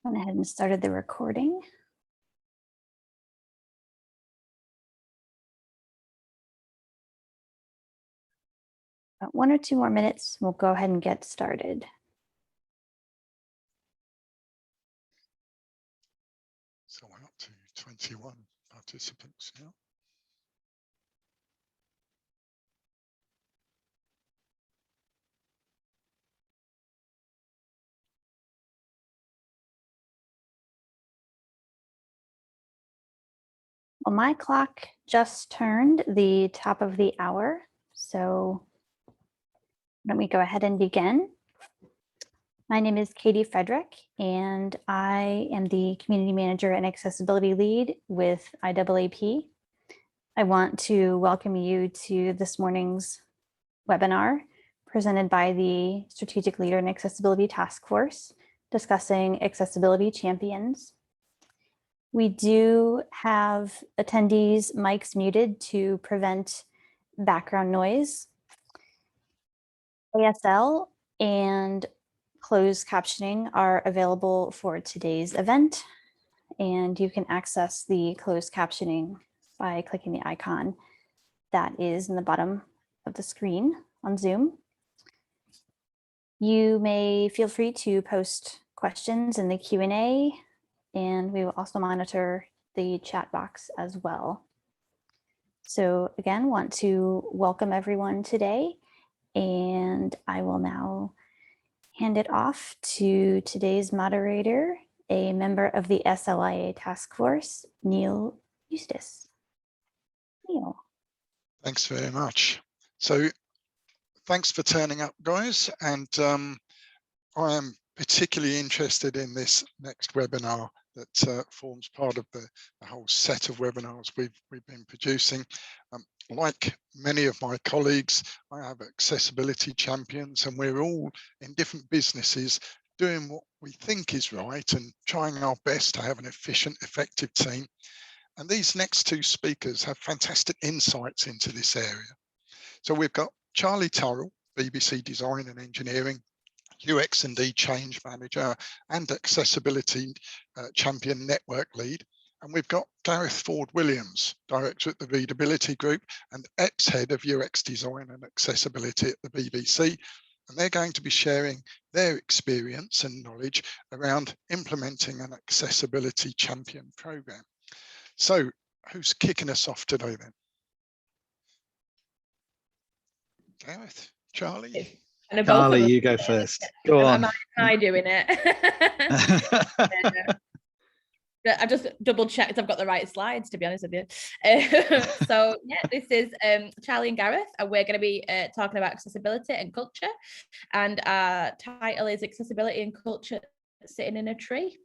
Went ahead and started the recording. About 1 or 2 more minutes, we'll go ahead and get started. So we're up to 21 participants now. Well, my clock just turned the top of the hour, so let me go ahead and begin. My name is Katie Frederick, and I am the Community Manager and Accessibility Lead with IAAP. I want to welcome you to this morning's webinar presented by the Strategic Leader and Accessibility Taskforce discussing accessibility champions. We do have attendees' mics muted to prevent background noise. ASL and closed captioning are available for today's event, and you can access the closed captioning by clicking the icon that is in the bottom of the screen on Zoom. You may feel free to post questions in the Q&A, and we will also monitor the chat box as well. So again, want to welcome everyone today, and I will now hand it off to today's moderator, a member of the SLiA Taskforce, Eustice. Neil. Thanks very much. So thanks for turning up, guys. And I am particularly interested in this next webinar that forms part of the whole set of webinars we've been producing. Like many of my colleagues, I have accessibility champions, and we're all in different businesses doing what we think is right and trying our best to have an efficient, effective team. And these next 2 speakers have fantastic insights into this area. So we've got Charlie Turrell, BBC Design and Engineering, UX&D Change Manager and Accessibility Champion Network Lead. And we've got Gareth Ford Williams, Director at the Readability Group and ex-Head of UX Design and Accessibility at the BBC. And they're going to be sharing their experience and knowledge around implementing an Accessibility Champion program. So who's kicking us off today then? Gareth, Charlie? Charlie, you go first. Go on. Am I doing it? I just double checked I've got the right slides, to be honest with you. So yeah, this is Charlie and Gareth, and we're going to be talking about accessibility and culture. And our title is Accessibility and Culture Sitting in a Tree.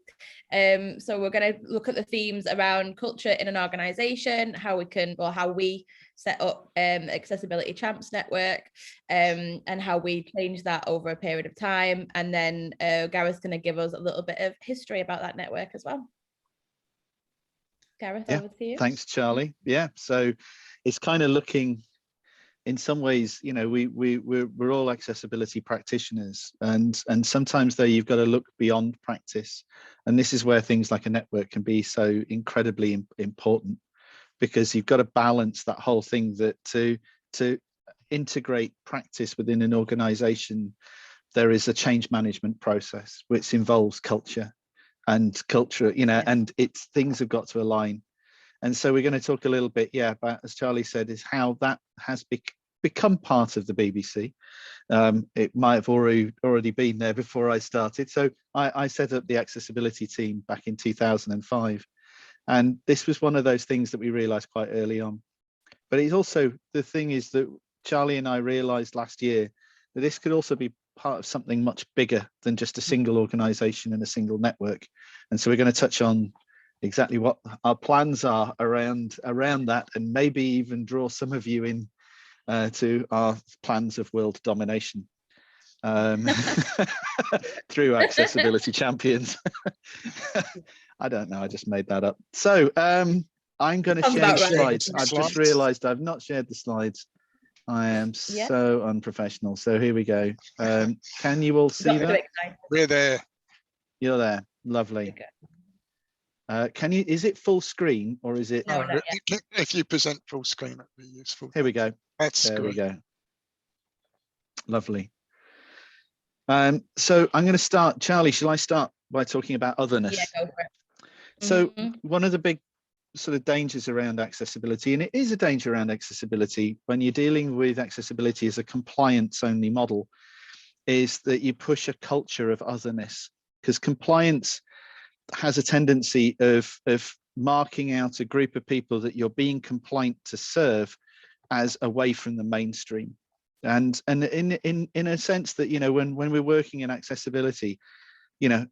So we're going to look at the themes around culture in an organization, how we set up Accessibility Champs Network, and how we change that over a period of time. And then Gareth's going to give us a little bit of history about that network as well. Gareth, over to you. Thanks, Charlie. Yeah, so it's kind of looking, in some ways, you know, we're all accessibility practitioners, and sometimes though you've got to look beyond practice, and this is where things like a network can be so incredibly important, because you've got to balance that whole thing, that to integrate practice within an organization, there is a change management process which involves culture, you know, and it's things have got to align. And so we're going to talk a little bit, about, as Charlie said, is how that has become part of the BBC. It might have already been there before I started. So I set up the accessibility team back in 2005. And this was one of those things that we realized quite early on. But it's also, the thing is that Charlie and I realized last year that this could also be part of something much bigger than just a single organization and a single network. And so we're going to touch on exactly what our plans are around that, and maybe even draw some of you in to our plans of world domination through accessibility champions. I don't know, I just made that up. So I'm going to share the slides. I've just realized I've not shared the slides. I am so unprofessional. So here we go. Can you all see that? We're there. You're there. Lovely. Okay. Is it full screen or is it? No, not yet. If you present full screen, it'd be useful. Here we go. That's There we great. go. Lovely. So I'm going to start. Charlie, shall I start by talking about otherness? Yeah, go for it. So Mhm. one of the big sort of dangers around accessibility, and it is a danger around accessibility when you're dealing with accessibility as a compliance only model, is that you push a culture of otherness, because compliance has a tendency of marking out a group of people that you're being compliant to serve as away from the mainstream. And in a sense that, you know, when we're working in accessibility, you know,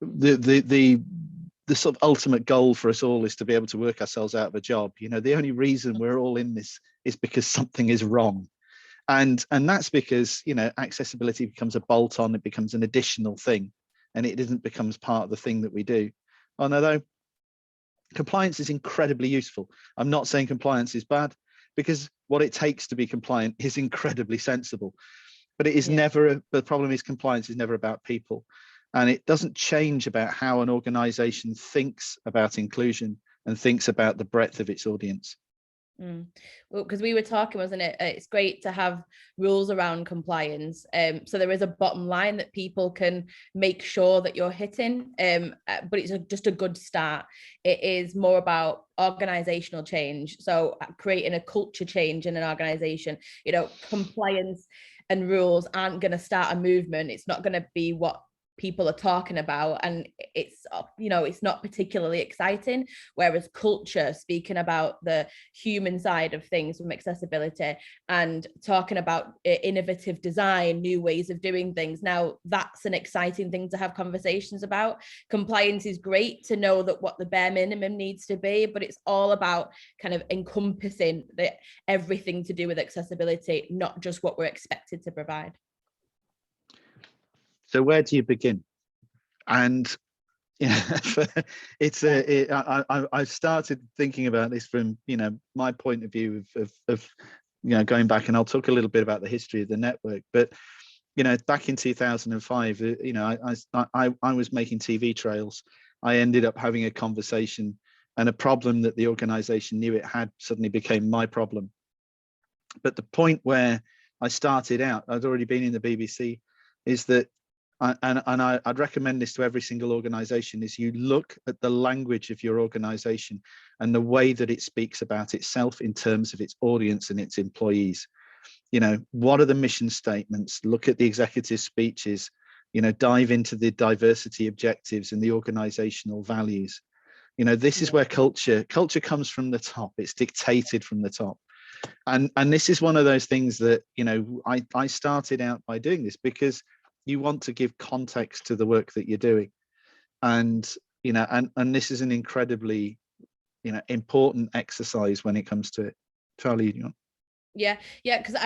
the sort of ultimate goal for us all is to be able to work ourselves out of a job. You know, the only reason we're all in this is because something is wrong. And that's because, you know, accessibility becomes a bolt on, it becomes an additional thing, and it isn't becomes part of the thing that we do. And although compliance is incredibly useful, I'm not saying compliance is bad, because what it takes to be compliant is incredibly sensible. But it is never, the problem is compliance is never about people. And it doesn't change about how an organization thinks about inclusion and thinks about the breadth of its audience. Well, because we were talking, wasn't it? It's great to have rules around compliance. So there is a bottom line that people can make sure that you're hitting, but it's just a good start. It is more about organizational change. So creating a culture change in an organization, you know, compliance and rules aren't going to start a movement. It's not going to be what people are talking about, and it's, you know, it's not particularly exciting. Whereas culture, speaking about the human side of things from accessibility and talking about innovative design, new ways of doing things, now that's an exciting thing to have conversations about. Compliance is great to know that what the bare minimum needs to be, but it's all about kind of encompassing everything to do with accessibility, not just what we're expected to provide. So where do you begin? And it's I've started thinking about this from, you know, my point of view of you know, going back, and I'll talk a little bit about the history of the network. But, you know, back in 2005, you know, I was making TV trails. I ended up having a conversation, and a problem that the organization knew it had suddenly became my problem. But the point where I started out, I'd already been in the BBC, is that I'd recommend this to every single organization, is you look at the language of your organization and the way that it speaks about itself in terms of its audience and its employees. You know, what are the mission statements? Look at the executive speeches, you know, dive into the diversity objectives and the organizational values. You know, this is where culture comes from the top. It's dictated from the top. And this is one of those things that, you know, I started out by doing this because you want to give context to the work that you're doing. And, you know, and this is an incredibly, you know, important exercise when it comes to it. Charlie, you know? Yeah, because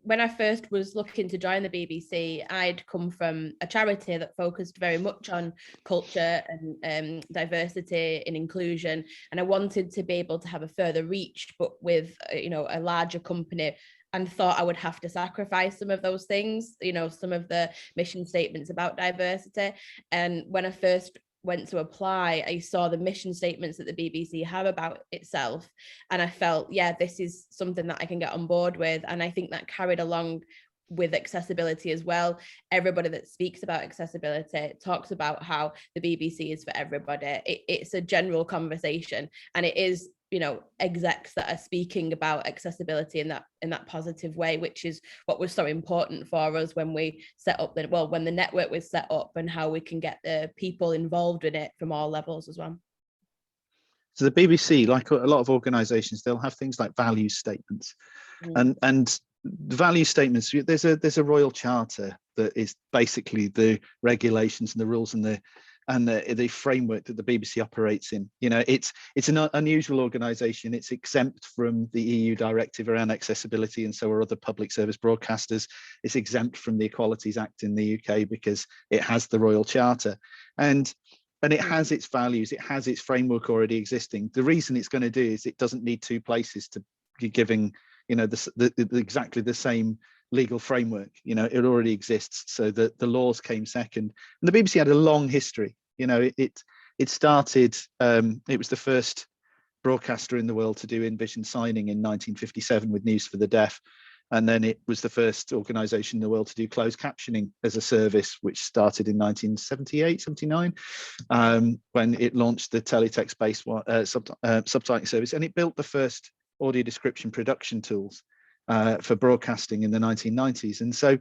when I first was looking to join the BBC, I'd come from a charity that focused very much on culture and diversity and inclusion, and I wanted to be able to have a further reach, but with, you know, a larger company, and thought I would have to sacrifice some of those things, you know, some of the mission statements about diversity. And when I first went to apply, I saw the mission statements that the BBC have about itself, and I felt, yeah, this is something that I can get on board with. And I think that carried along with accessibility as well. Everybody that speaks about accessibility talks about how the BBC is for everybody. It's a general conversation, and it is, you know, execs that are speaking about accessibility in that positive way, which is what was so important for us when we set up when the network was set up, and how we can get the people involved in it from all levels as well. So the BBC, like a lot of organizations, they'll have things like value statements. And the value statements, there's a royal charter that is basically the regulations and the rules and the framework that the BBC operates in. You know, it's an unusual organization. It's exempt from the EU directive around accessibility, and so are other public service broadcasters. It's exempt from the Equalities Act in the UK because it has the Royal Charter, and it has its values, it has its framework already existing. The reason it's going to do is it doesn't need two places to be giving, you know, exactly the same legal framework. You know, it already exists, so that the laws came second. And the BBC had a long history. You know, it started, it was the first broadcaster in the world to do in-vision signing in 1957 with News for the Deaf. And then it was the first organization in the world to do closed captioning as a service, which started in 1978, 79, when it launched the teletext-based subtitling service. And it built the first audio description production tools for broadcasting in the 1990s. And so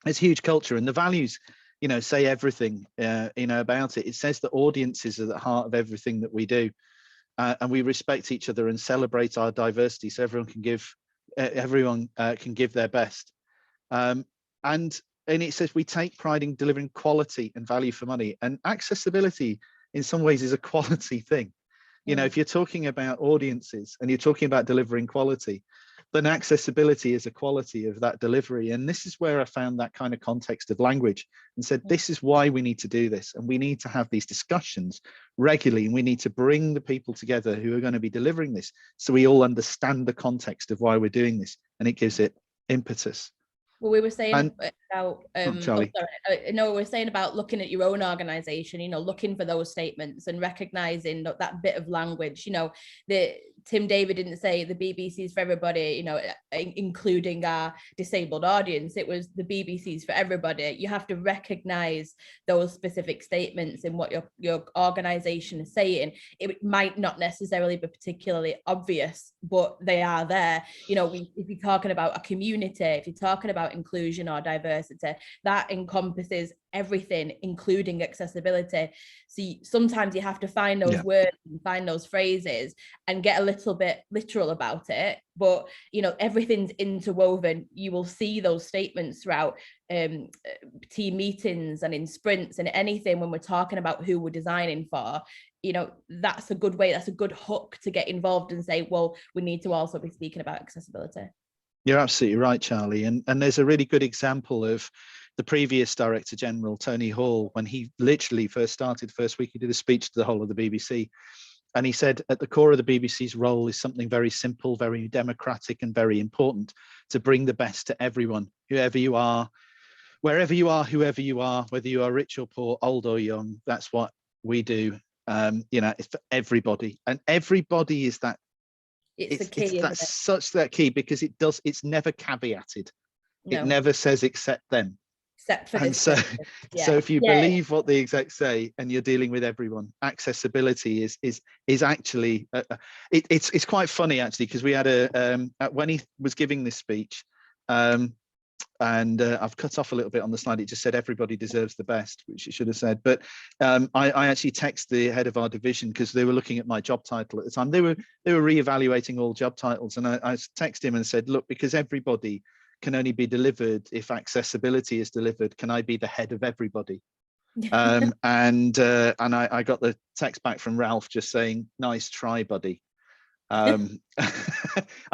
it's huge culture, and the values, you know, say everything, you know, about it. It says that audiences are at the heart of everything that we do. And we respect each other and celebrate our diversity, so everyone can give their best. And it says we take pride in delivering quality and value for money. And accessibility, in some ways, is a quality thing. You know, if you're talking about audiences and you're talking about delivering quality, then accessibility is a quality of that delivery. And this is where I found that kind of context of language and said, this is why we need to do this. And we need to have these discussions regularly. And we need to bring the people together who are going to be delivering this, so we all understand the context of why we're doing this. And it gives it impetus. Well, we were saying about Charlie. we were saying about looking at your own organization, you know, looking for those statements and recognizing that bit of language. You know, Tim David didn't say the BBC's for everybody, you know, including our disabled audience. It was the BBC's for everybody. You have to recognize those specific statements in what your organization is saying. It might not necessarily be particularly obvious, but they are there. You know, if you're talking about a community, if you're talking about inclusion or diversity, that encompasses everything, including accessibility. So sometimes you have to find those words and find those phrases and get a little bit literal about it, but you know, everything's interwoven. You will see those statements throughout team meetings and in sprints and anything when we're talking about who we're designing for. You know, that's a good way, that's a good hook to get involved and say, well, we need to also be speaking about accessibility. You're absolutely right, Charlie. And there's a really good example of the previous Director General, Tony Hall, when he literally first week, he did a speech to the whole of the BBC. And he said, at the core of the BBC's role is something very simple, very democratic, and very important: to bring the best to everyone, whoever you are, wherever you are, whoever you are, whether you are rich or poor, old or young. That's what we do. You know, it's for everybody, and everybody is that. It's the key. That's such that key, because it's never caveated. No. It never says except them. Except for this. So if you believe what the execs say and you're dealing with everyone, accessibility is actually it's quite funny actually, because we had when he was giving this speech, and I've cut off a little bit on the slide. It just said everybody deserves the best, which it should have said. But I actually texted the head of our division, because they were looking at my job title at the time. They were reevaluating all job titles, and I texted him and said, look, because everybody can only be delivered if accessibility is delivered, can I be the head of everybody? And I got the text back from Ralph just saying, nice try, buddy. I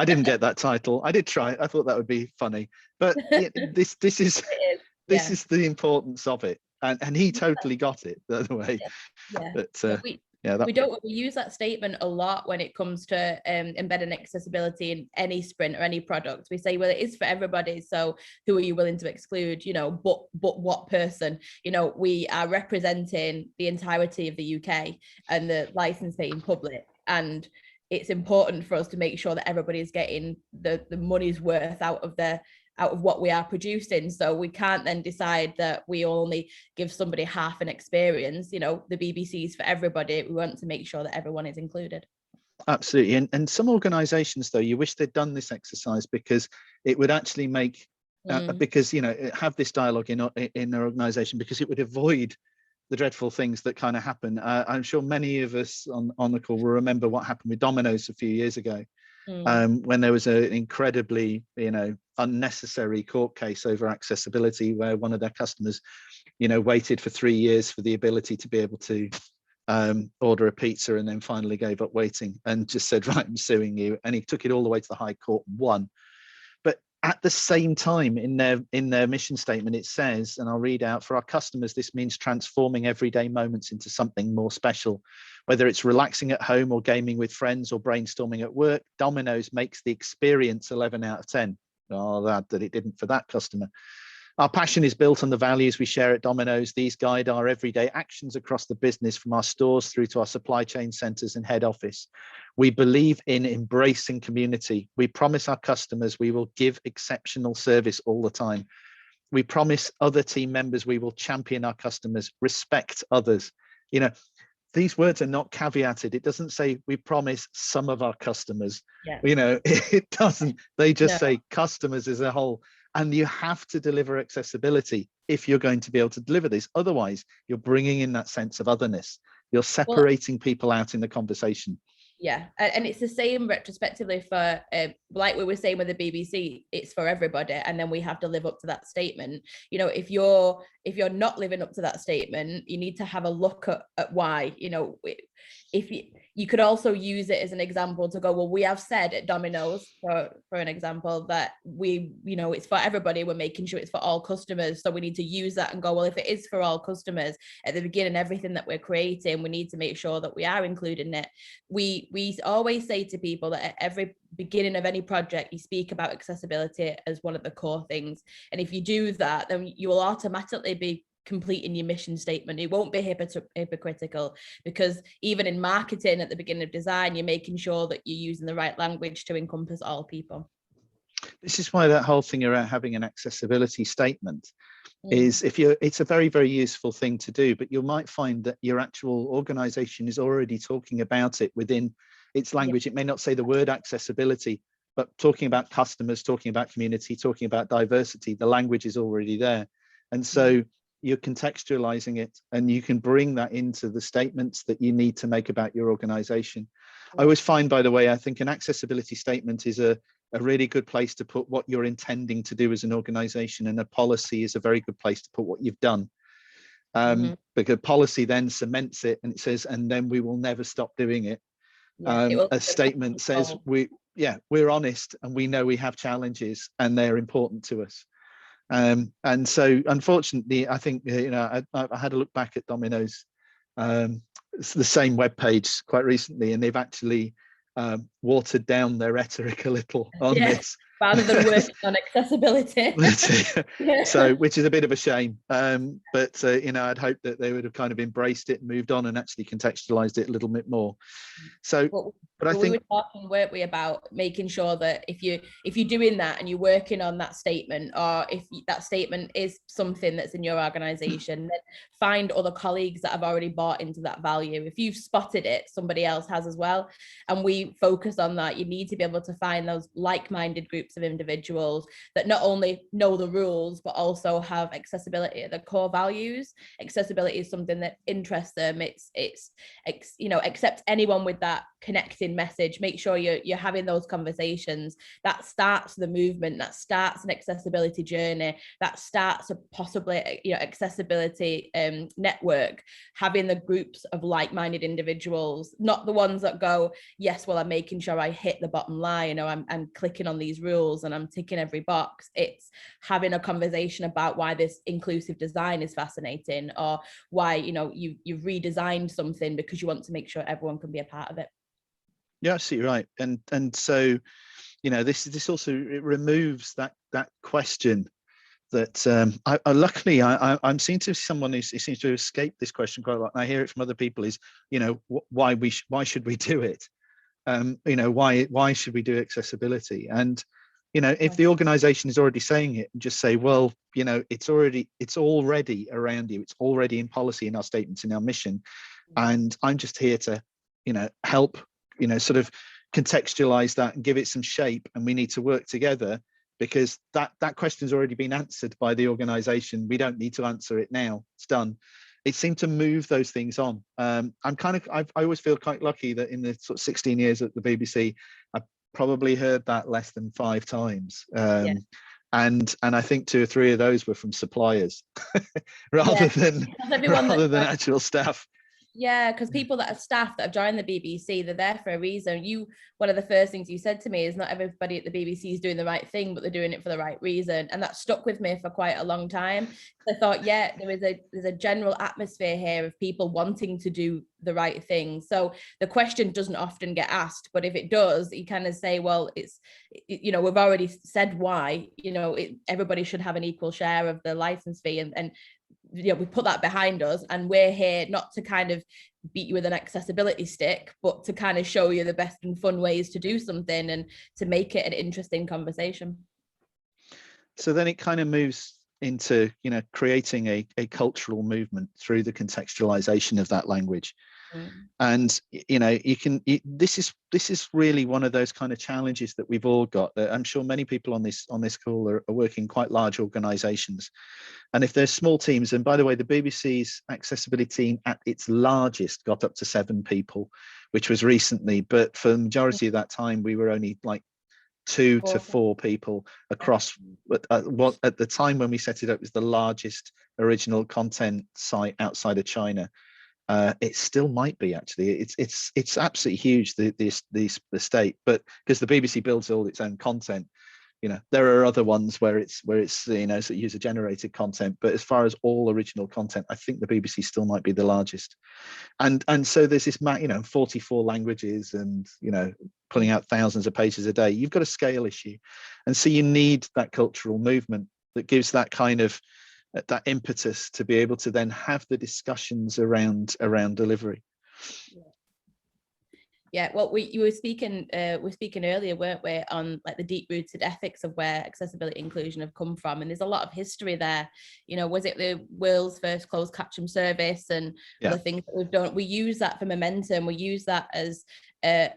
didn't get that title. I did try. I thought that would be funny, but this is the importance of it, and he totally got it the other way. But we use that statement a lot when it comes to embedding accessibility in any sprint or any product. We say, well, it is for everybody, so who are you willing to exclude? You know, but what person? You know, we are representing the entirety of the UK and the licensing public, and it's important for us to make sure that everybody is getting the money's worth out of what we are producing. So we can't then decide that we only give somebody half an experience. You know, the BBC's for everybody. We want to make sure that everyone is included. Absolutely. And some organizations, though, you wish they'd done this exercise, because it would actually make because, you know, have this dialogue in their organization, because it would avoid the dreadful things that kind of happen. I'm sure many of us on the call will remember what happened with Domino's a few years ago, when there was an incredibly, you know, unnecessary court case over accessibility, where one of their customers, you know, waited for 3 years for the ability to be able to order a pizza, and then finally gave up waiting and just said, right, I'm suing you. And he took it all the way to the High Court and won. But at the same time, in their mission statement, it says, and I'll read out, for our customers, this means transforming everyday moments into something more special. Whether it's relaxing at home or gaming with friends or brainstorming at work, Domino's makes the experience 11 out of 10. Oh, that it didn't for that customer. Our passion is built on the values we share at Domino's. These guide our everyday actions across the business, from our stores through to our supply chain centres and head office. We believe in embracing community. We promise our customers we will give exceptional service all the time. We promise other team members we will champion our customers, respect others. You know, these words are not caveated. It doesn't say we promise some of our customers. Yeah. You know, it doesn't. They just say customers as a whole. And you have to deliver accessibility if you're going to be able to deliver this. Otherwise, you're bringing in that sense of otherness. You're separating people out in the conversation. Yeah, and it's the same retrospectively for, like we were saying with the BBC, it's for everybody, and then we have to live up to that statement. You know, if you're not living up to that statement, you need to have a look at why. You know, if you could also use it as an example to go, well, we have said at Domino's, for an example, that we, you know, it's for everybody. We're making sure it's for all customers, so we need to use that and go, well, if it is for all customers at the beginning, everything that we're creating, we need to make sure that we are including it. We always say to people that at every beginning of any project, you speak about accessibility as one of the core things. And if you do that, then you will automatically be completing your mission statement. It won't be hypocritical, because even in marketing at the beginning of design, you're making sure that you're using the right language to encompass all people. This is why that whole thing around having an accessibility statement is, it's a very, very useful thing to do, but you might find that your actual organization is already talking about it within its language. It may not say the word accessibility, but talking about customers, talking about community, talking about diversity, the language is already there. And so you're contextualizing it, and you can bring that into the statements that you need to make about your organization. I always find, by the way, I think an accessibility statement is a really good place to put what you're intending to do as an organization, and a policy is a very good place to put what you've done. Because policy then cements it, and it says, and then we will never stop doing it. A statement says we're honest, and we know we have challenges, and they're important to us. And so, unfortunately, I think, you know, I had a look back at Domino's, the same webpage quite recently, and they've actually watered down their rhetoric a little on this, rather than working on accessibility. So, which is a bit of a shame. But you know, I'd hope that they would have kind of embraced it and moved on and actually contextualized it a little bit more. So, but I think we were talking, weren't we, about making sure that if you're doing that and you're working on that statement, or if that statement is something that's in your organization, then find other colleagues that have already bought into that value. If you've spotted it, somebody else has as well. And we focus on that. You need to be able to find those like-minded groups of individuals that not only know the rules, but also have accessibility at the core values. Accessibility is something that interests them. It's you know, accept anyone with that connecting message. Make sure you're having those conversations. That starts the movement, that starts an accessibility journey, that starts a possibly, you know, accessibility network. Having the groups of like-minded individuals, not the ones that go, yes, well, I'm making sure I hit the bottom line, or I'm clicking on these rules and I'm ticking every box. It's having a conversation about why this inclusive design is fascinating, or why, you know, you've redesigned something because you want to make sure everyone can be a part of it. Yeah, absolutely right. And so, you know, this also, it removes that question that luckily I'm seeing to someone who seems to escape this question quite a lot. And I hear it from other people is, you know, why should we do it? You know, why should we do accessibility? And, you know, if the organization is already saying it, just say, well, you know, it's already around you. It's already in policy, in our statements, in our mission. And I'm just here to, you know, help, you know, sort of contextualize that and give it some shape. And we need to work together, because that question's already been answered by the organization. We don't need to answer it now. It's done. It seemed to move those things on. I always feel quite lucky that in the sort of 16 years at the BBC, I probably heard that less than 5 times. And I think 2 or 3 of those were from suppliers rather than actual staff. Yeah, because people that are staff that have joined the BBC, they're there for a reason. One of the first things you said to me is not everybody at the BBC is doing the right thing, but they're doing it for the right reason. And that stuck with me for quite a long time. I thought, yeah, there's a general atmosphere here of people wanting to do the right thing. So the question doesn't often get asked, but if it does, you kind of say, well, we've already said why, everybody should have an equal share of the license fee, and we put that behind us, and we're here not to kind of beat you with an accessibility stick, but to kind of show you the best and fun ways to do something and to make it an interesting conversation. So then it kind of moves into, creating a cultural movement through the contextualization of that language. And this is really one of those kind of challenges that we've all got. I'm sure many people on this call are working in quite large organizations, and if there's small teams, and by the way, the BBC's accessibility team at its largest got up to 7 people, which was recently, but for the majority of that time we were only like 2 to 4 people across what at the time when we set it up was the largest original content site outside of China. It still might be, actually. It's absolutely huge, the state, but because the BBC builds all its own content, there are other ones where it's so user generated content, but as far as all original content, I think the BBC still might be the largest. And so there's this 44 languages, and pulling out thousands of pages a day. You've got a scale issue, and so you need that cultural movement that gives that kind of that impetus to be able to then have the discussions around delivery. Yeah, well, we were speaking earlier, weren't we, on like the deep-rooted ethics of where accessibility inclusion have come from, and there's a lot of history there. Was it the world's first closed caption service and the things that we've done? We use that for momentum. We use that as a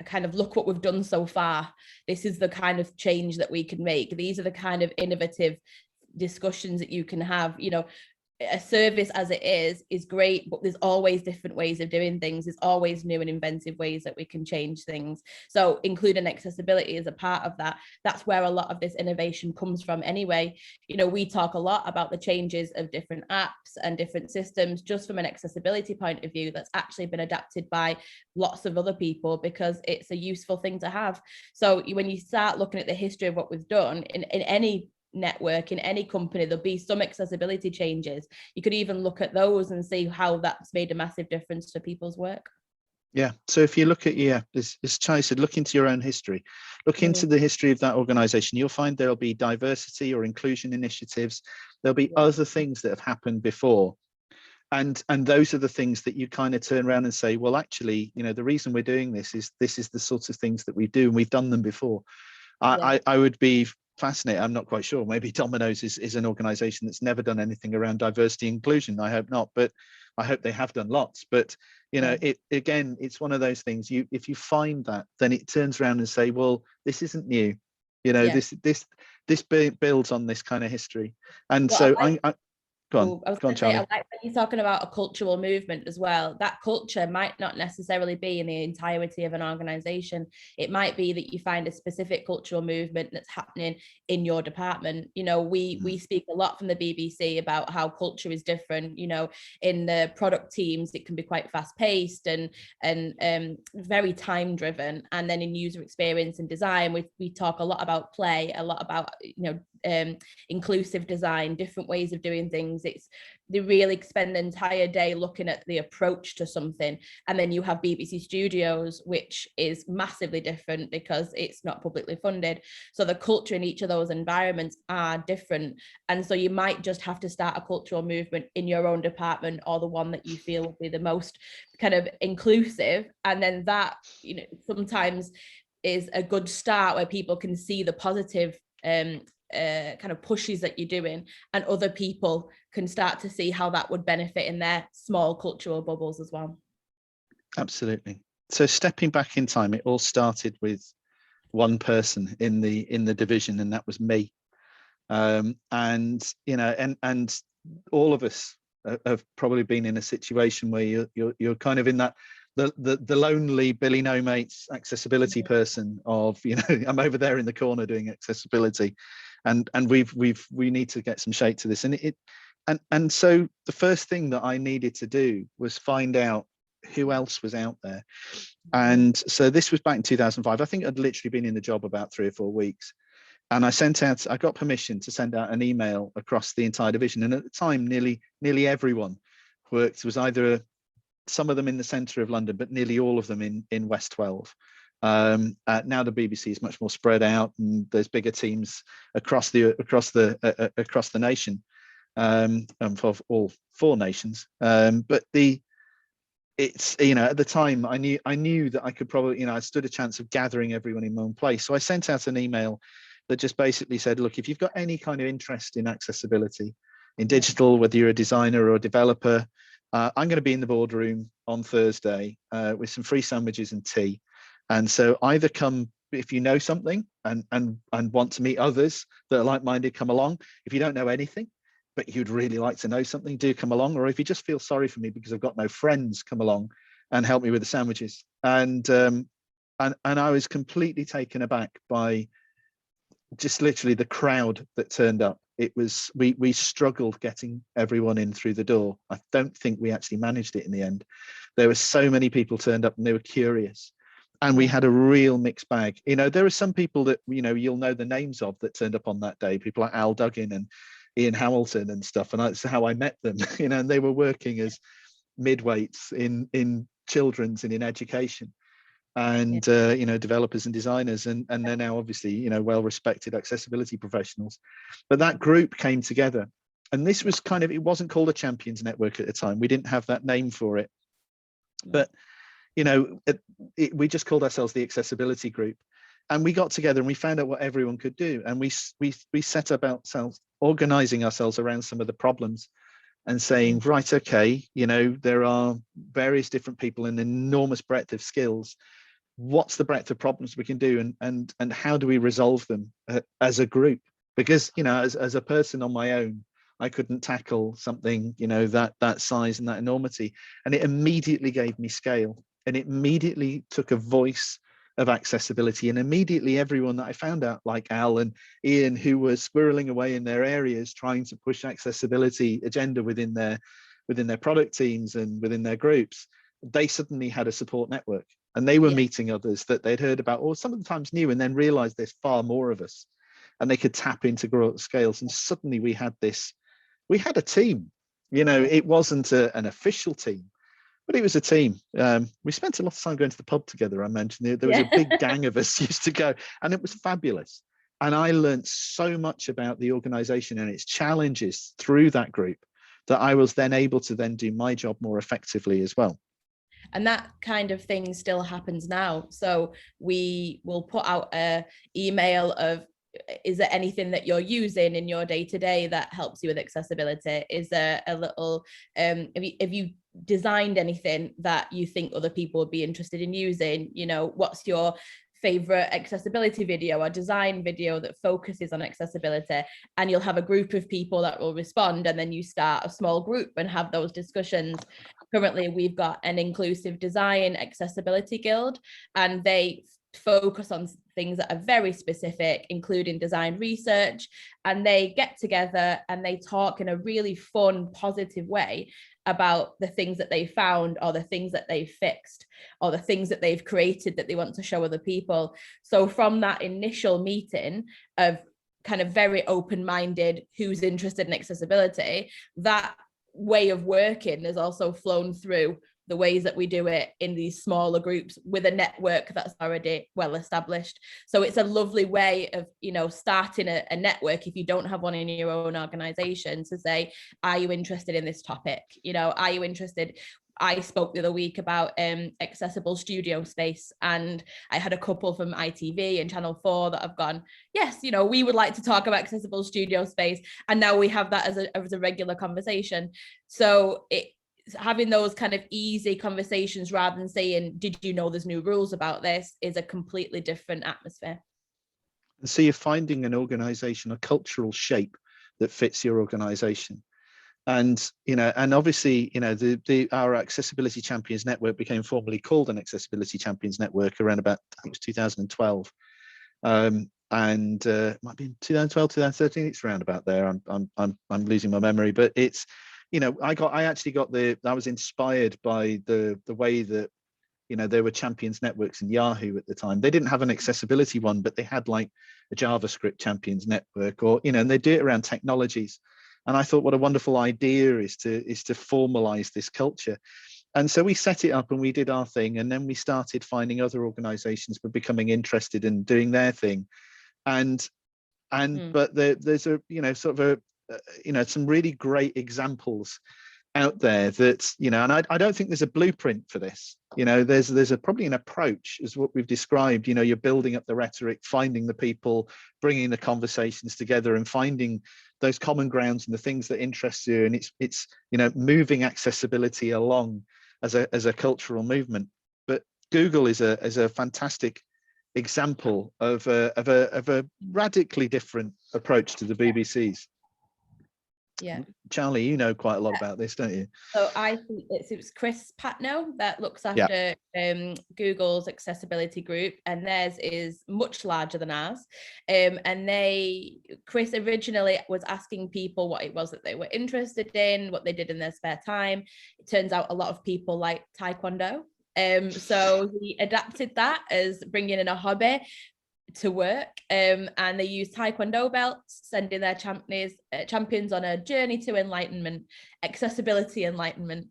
kind of, look what we've done so far. This is the kind of change that we can make. These are the kind of innovative discussions that you can have. A service as it is great, but there's always different ways of doing things. There's always new and inventive ways that we can change things. So including accessibility as a part of that, that's where a lot of this innovation comes from anyway. We talk a lot about the changes of different apps and different systems just from an accessibility point of view that's actually been adapted by lots of other people because it's a useful thing to have. So when you start looking at the history of what we've done in any network, in any company, there'll be some accessibility changes. You could even look at those and see how that's made a massive difference to people's work. Yeah, so if you look at, as Chai said, look into your own history, look into the history of that organization. You'll find there'll be diversity or inclusion initiatives. There'll be other things that have happened before, and those are the things that you kind of turn around and say, well, actually, the reason we're doing this is the sorts of things that we do, and we've done them before. I would be fascinated. I'm not quite sure. Maybe Domino's is an organization that's never done anything around diversity and inclusion. I hope not, but I hope they have done lots. But it's one of those things. If you find that, then it turns around and say, well, this isn't new. This builds on this kind of history. And so Go on, Charlie. I like that you're talking about a cultural movement as well. That culture might not necessarily be in the entirety of an organization. It might be that you find a specific cultural movement that's happening in your department. We speak a lot from the BBC about how culture is different. In the product teams, it can be quite fast paced and very time driven. And then in user experience and design, we talk a lot about play, a lot about inclusive design, different ways of doing things. They really spend the entire day looking at the approach to something. And then you have BBC Studios, which is massively different because it's not publicly funded. So the culture in each of those environments are different. And so you might just have to start a cultural movement in your own department, or the one that you feel will be the most kind of inclusive. And then that, sometimes is a good start where people can see the positive kind of pushes that you're doing, and other people can start to see how that would benefit in their small cultural bubbles as well. Absolutely. So stepping back in time, it all started with one person in the division, and that was me. And all of us have probably been in a situation where you're kind of in that the lonely Billy No Mates accessibility person of, I'm over there in the corner doing accessibility, and we need to get some shape to this. And And so the first thing that I needed to do was find out who else was out there. And so this was back in 2005. I think I'd literally been in the job about 3 or 4 weeks. And I got permission to send out an email across the entire division. And at the time, nearly everyone was either some of them in the centre of London, but nearly all of them in West 12. Now the BBC is much more spread out, and there's bigger teams across the nation, of all 4 nations. But it's, you know, at the time I knew that I could probably, you know, I stood a chance of gathering everyone in one place. So I sent out an email that just basically said, look, if you've got any kind of interest in accessibility in digital, whether you're a designer or a developer, I'm going to be in the boardroom on Thursday with some free sandwiches and tea. And so either come if you know something and want to meet others that are like-minded, come along. If you don't know anything, but you'd really like to know something, do come along. Or if you just feel sorry for me because I've got no friends, come along and help me with the sandwiches. And I was completely taken aback by just literally the crowd that turned up. It was, we struggled getting everyone in through the door. I don't think we actually managed it in the end. There were so many people turned up and they were curious. And we had a real mixed bag. You know, there are some people that, you know, you'll know the names of that turned up on that day, people like Al Duggan and Ian Hamilton and stuff. And that's how I met them, you know, and they were working as midweights in children's and in education. And you know, developers and designers, and they're now obviously, you know, well-respected accessibility professionals. But that group came together, and this was kind of, it wasn't called a Champions Network at the time. We didn't have that name for it, but you know, we just called ourselves the Accessibility Group, and we got together and we found out what everyone could do, and we set up ourselves, organizing ourselves around some of the problems, and saying, right, okay, you know, there are various different people and an enormous breadth of skills. What's the breadth of problems we can do, and how do we resolve them as a group? Because, you know, as a person on my own, I couldn't tackle something, you know, that size and that enormity. And it immediately gave me scale, and it immediately took a voice of accessibility. And immediately everyone that I found out, like Al and Ian, who were squirreling away in their areas trying to push accessibility agenda within their product teams and within their groups, they suddenly had a support network, and they were meeting others that they'd heard about, or sometimes knew, and then realized there's far more of us, and they could tap into growth scales. And suddenly we had a team. You know, it wasn't an official team, but it was a team. We spent a lot of time going to the pub together. I mentioned there was a big gang of us used to go, and it was fabulous. And I learned so much about the organization and its challenges through that group that I was then able to then do my job more effectively as well. And that kind of thing still happens now. So we will put out an email of, is there anything that you're using in your day-to-day that helps you with accessibility? Is there a little, have you designed anything that you think other people would be interested in using? You know, what's your favorite accessibility video or design video that focuses on accessibility? And you'll have a group of people that will respond, and then you start a small group and have those discussions. Currently, we've got an inclusive design accessibility guild, and they focus on things that are very specific, including design research, and they get together and they talk in a really fun, positive way about the things that they found, or the things that they fixed, or the things that they've created that they want to show other people. So from that initial meeting of kind of very open-minded, who's interested in accessibility, that way of working has also flown through the ways that we do it in these smaller groups with a network that's already well established. So it's a lovely way of, you know, starting a network if you don't have one in your own organization, to say, are you interested in this topic? You know, are you interested? I spoke the other week about accessible studio space, and I had a couple from ITV and Channel 4 that have gone, yes, you know, we would like to talk about accessible studio space. And now we have that as a regular conversation. So having those kind of easy conversations rather than saying, did you know there's new rules about this, is a completely different atmosphere. So you're finding an organization, a cultural shape that fits your organization. And, you know, and obviously, you know, our Accessibility Champions Network became formally called an Accessibility Champions Network around about, I think it was 2012. might be in 2012, 2013. It's around about there. I'm losing my memory, but it's, I was inspired by the way that, there were champions networks in Yahoo at the time. They didn't have an accessibility one, but they had like a JavaScript champions network, or, and they do it around technologies. And I thought, what a wonderful idea is to formalize this culture. And so we set it up and we did our thing. And then we started finding other organizations were becoming interested in doing their thing. But there's a, sort of a, some really great examples out there that, and I don't think there's a blueprint for this. There's probably an approach, as what we've described. You're building up the rhetoric, finding the people, bringing the conversations together, and finding those common grounds and the things that interest you. And it's moving accessibility along as a cultural movement. But Google is a fantastic example of a radically different approach to the BBC's. Yeah, Charlie, you know quite a lot about this, don't you? So I think it's Chris Patno that looks after Google's accessibility group, and theirs is much larger than ours. And Chris originally was asking people what it was that they were interested in, what they did in their spare time. It turns out a lot of people like Taekwondo. So he adapted that as bringing in a hobby to work, and they use Taekwondo belts, sending their champions on a journey to enlightenment, accessibility enlightenment.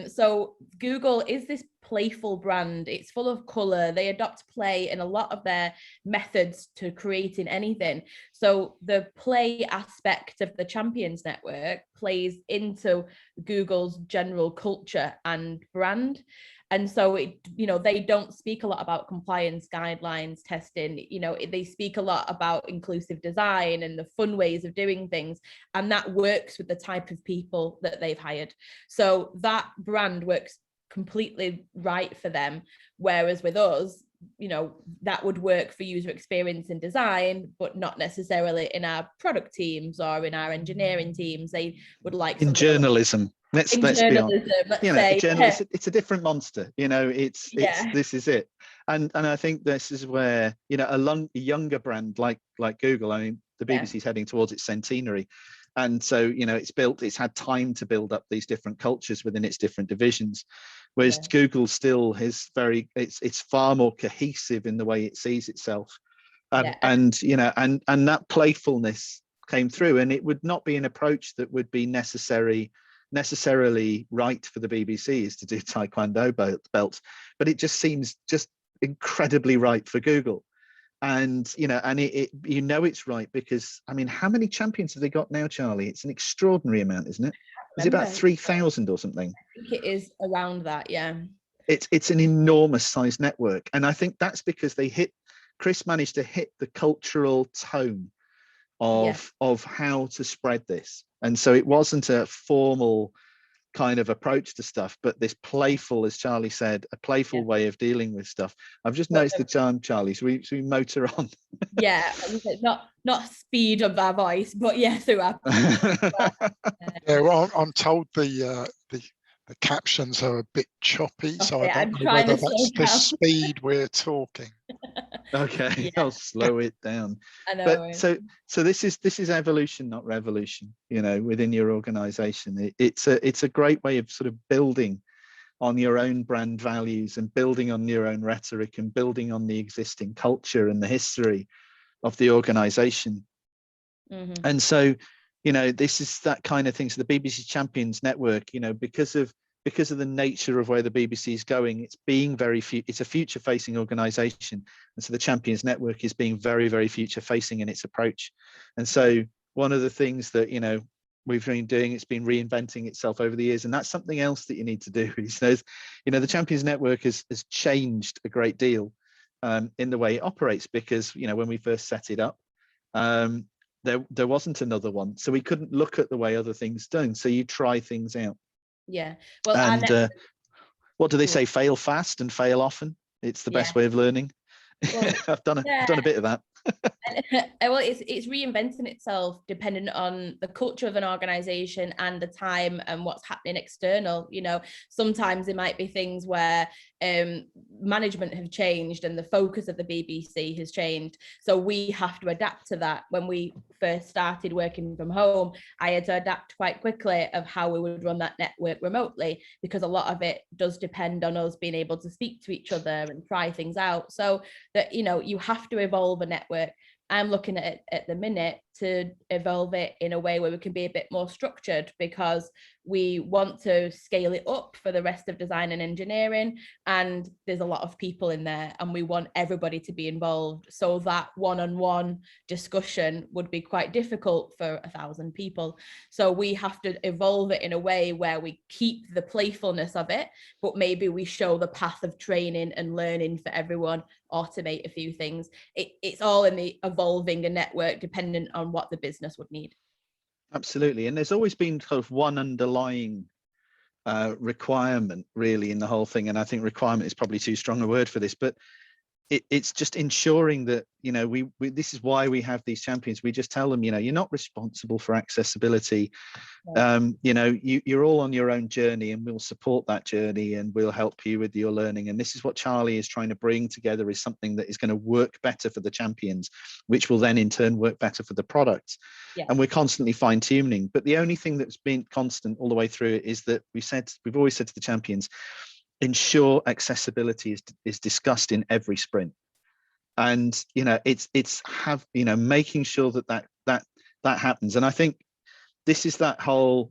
So Google is this playful brand. It's full of color. They adopt play in a lot of their methods to creating anything. So the play aspect of the Champions Network plays into Google's general culture and brand. And so, they don't speak a lot about compliance guidelines, testing, they speak a lot about inclusive design and the fun ways of doing things. And that works with the type of people that they've hired. So that brand works completely right for them. Whereas with us, that would work for user experience and design, but not necessarily in our product teams or in our engineering teams. They would like in journalism. Let's be honest. It's a different monster. This is it. And I think this is where a younger brand like Google. I mean, the BBC is heading towards its centenary, and so it's had time to build up these different cultures within its different divisions. Whereas Google still is it's far more cohesive in the way it sees itself, and that playfulness came through, and it would not be an approach that would be necessarily right for the BBC is to do Taekwondo belts, but it just seems just incredibly right for Google. And it's right because, I mean, how many champions have they got now, Charlie? It's an extraordinary amount, isn't it? Is it about 3,000 or something? I think it is around that, yeah. It's an enormous size network, and I think that's because Chris managed to hit the cultural tone of how to spread this. And so it wasn't a formal kind of approach to stuff, but this playful, as Charlie said, a playful way of dealing with stuff. I've just noticed the time, Charlie, so we motor on. Not speed of our voice, but through our well, I'm told the captions are a bit choppy, so I don't know whether that's the speed we're talking. Okay, I'll slow it down. I know. But so this is evolution, not revolution. Within your organization, it's a great way of sort of building on your own brand values and building on your own rhetoric and building on the existing culture and the history of the organization. Mm-hmm. And so, this is that kind of thing. So the BBC Champions Network, because of the nature of where the BBC is going, it's being it's a future-facing organization. And so the Champions Network is being very, very future-facing in its approach. And so one of the things that, we've been doing, it's been reinventing itself over the years. And that's something else that you need to do. The Champions Network has changed a great deal in the way it operates, because, when we first set it up, there wasn't another one. So we couldn't look at the way other things done. So you try things out. Yeah. Well, and what do they say? Fail fast and fail often. It's the best way of learning. Well, I've done a bit of that. Well, it's reinventing itself depending on the culture of an organization and the time and what's happening external. You know, sometimes there might be things where management have changed and the focus of the BBC has changed. So we have to adapt to that. When we first started working from home, I had to adapt quite quickly of how we would run that network remotely, because a lot of it does depend on us being able to speak to each other and try things out. So that, you know, you have to evolve a network. I'm looking at it at the minute to evolve it in a way where we can be a bit more structured, because we want to scale it up for the rest of design and engineering, and there's a lot of people in there and we want everybody to be involved, so that one-on-one discussion would be quite difficult for 1,000 people. So we have to evolve it in a way where we keep the playfulness of it, but maybe we show the path of training and learning for everyone, automate a few things. It's all in the evolving a network dependent on what the business would need. Absolutely. And there's always been kind of one underlying requirement really in the whole thing. And I think requirement is probably too strong a word for this, but it's just ensuring that, you know, we this is why we have these champions. We just tell them, you know, you're not responsible for accessibility. Right. You know, you're all on your own journey, and we'll support that journey and we'll help you with your learning. And this is what Charlie is trying to bring together, is something that is going to work better for the champions, which will then in turn work better for the products. Yeah. And we're constantly fine tuning. But the only thing that's been constant all the way through it is that we've always said to the champions, ensure accessibility is discussed in every sprint. And, you know, it's making sure that happens. And I think this is that whole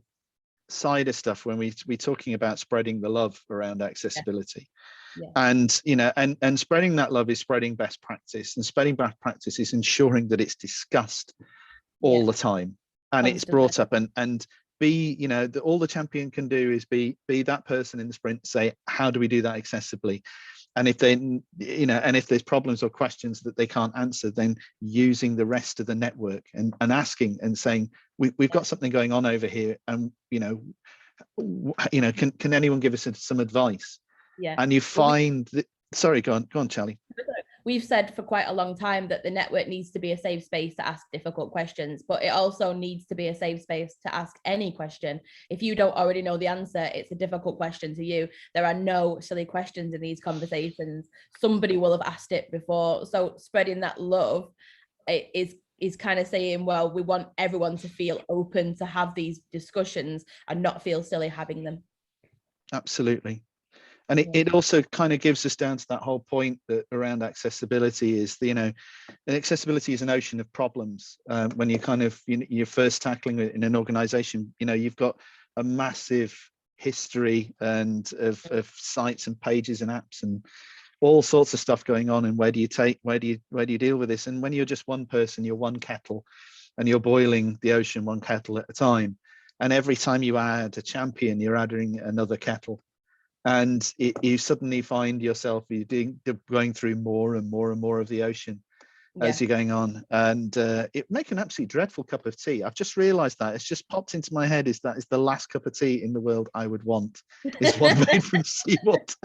side of stuff when we're talking about spreading the love around accessibility. Yeah. And, you know, and spreading that love is spreading best practice, and spreading best practice is ensuring that it's discussed all the time, and Constantly. it's brought up, and be, you know, all the champion can do is be that person in the sprint, say, how do we do that accessibly? And if they, you know, and if there's problems or questions that they can't answer, then using the rest of the network and asking and saying, we've got something going on over here, and you know, can anyone give us some advice? Yeah. And you find that, sorry, go on, Charlie. We've said for quite a long time that the network needs to be a safe space to ask difficult questions, but it also needs to be a safe space to ask any question. If you don't already know the answer, it's a difficult question to you. There are no silly questions in these conversations. Somebody will have asked it before. So spreading that love is kind of saying, well, we want everyone to feel open to have these discussions and not feel silly having them. Absolutely. And it also kind of gives us down to that whole point that around accessibility is, you know, and accessibility is an ocean of problems. When you kind of, you're first tackling it in an organization, you know, you've got a massive history and of sites and pages and apps and all sorts of stuff going on. And where do you deal with this? And when you're just one person, you're one kettle, and you're boiling the ocean one kettle at a time. And every time you add a champion, you're adding another kettle. And you suddenly find yourself going through more and more and more of the ocean as you're going on, and it make an absolutely dreadful cup of tea. I've just realized that it's just popped into my head, is the last cup of tea in the world I would want is one made from seawater.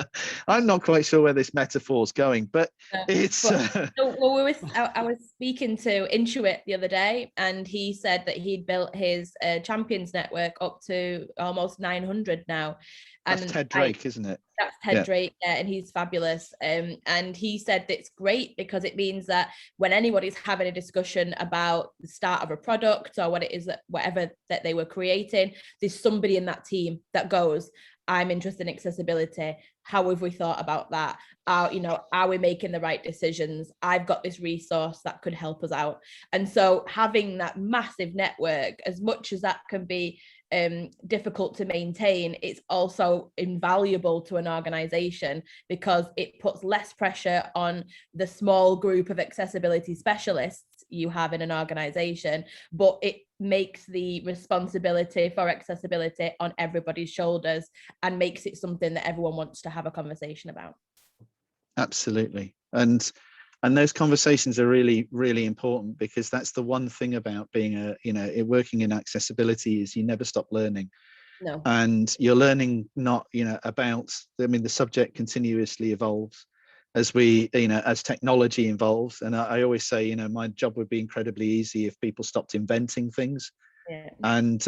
I'm not quite sure where this metaphor's going, but it's I was speaking to Intuit the other day, and he said that he'd built his champions network up to almost 900 now. And that's Ted Drake, isn't it? That's Ted Drake, and he's fabulous. And he said that it's great because it means that when anybody's having a discussion about the start of a product or what it is that whatever that they were creating, there's somebody in that team that goes, I'm interested in accessibility. How have we thought about that? Are we making the right decisions? I've got this resource that could help us out. And so having that massive network, as much as that can be difficult to maintain, it's also invaluable to an organization because it puts less pressure on the small group of accessibility specialists you have in an organization, but it makes the responsibility for accessibility on everybody's shoulders and makes it something that everyone wants to have a conversation about. Absolutely. And those conversations are really, really important, because that's the one thing about being working in accessibility is you never stop learning. No. And you're learning not, about, the subject continuously evolves. as we, as technology evolves. And I always say, my job would be incredibly easy if people stopped inventing things. Yeah. And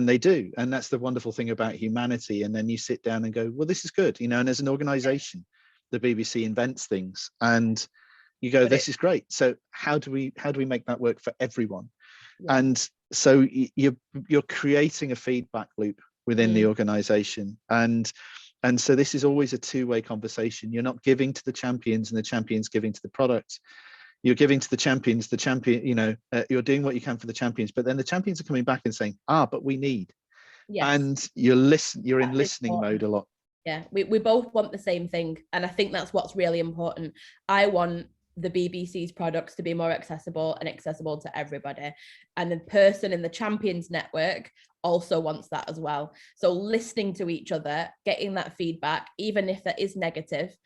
they do. And that's the wonderful thing about humanity. And then you sit down and go, well, this is good. And as an organization, the BBC invents things and you go, this is great. So how do we make that work for everyone? Yeah. And so you're creating a feedback loop within the organization. And so this is always a two-way conversation. You're not giving to the champions and the champions giving to the product. You're giving to the champions, you're doing what you can for the champions, but then the champions are coming back and saying, but we need. Yes. And you're in listening mode a lot. Yeah, we both want the same thing. And I think that's what's really important. I want the BBC's products to be more accessible and accessible to everybody. And the person in the Champions Network also wants that as well. So listening to each other, getting that feedback, even if that is negative,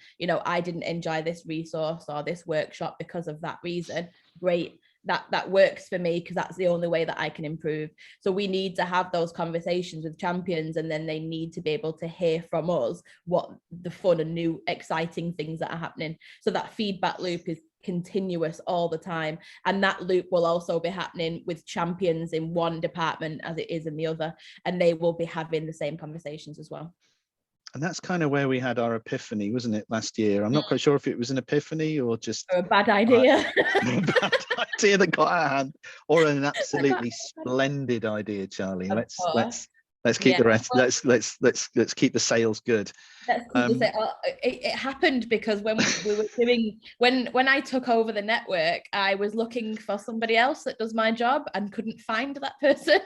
I didn't enjoy this resource or this workshop because of that reason. Great. That works for me because that's the only way that I can improve. So we need to have those conversations with champions, and then they need to be able to hear from us what the fun and new exciting things that are happening. So that feedback loop is continuous all the time, and that loop will also be happening with champions in one department as it is in the other, and they will be having the same conversations as well. And that's kind of where we had our epiphany, wasn't it, last year? I'm not quite sure if it was an epiphany or just a bad idea. A bad idea that got out of hand, or an absolutely splendid idea, Charlie. Let's keep the rest. Let's keep the sales good. It happened because when we were doing when I took over the network, I was looking for somebody else that does my job and couldn't find that person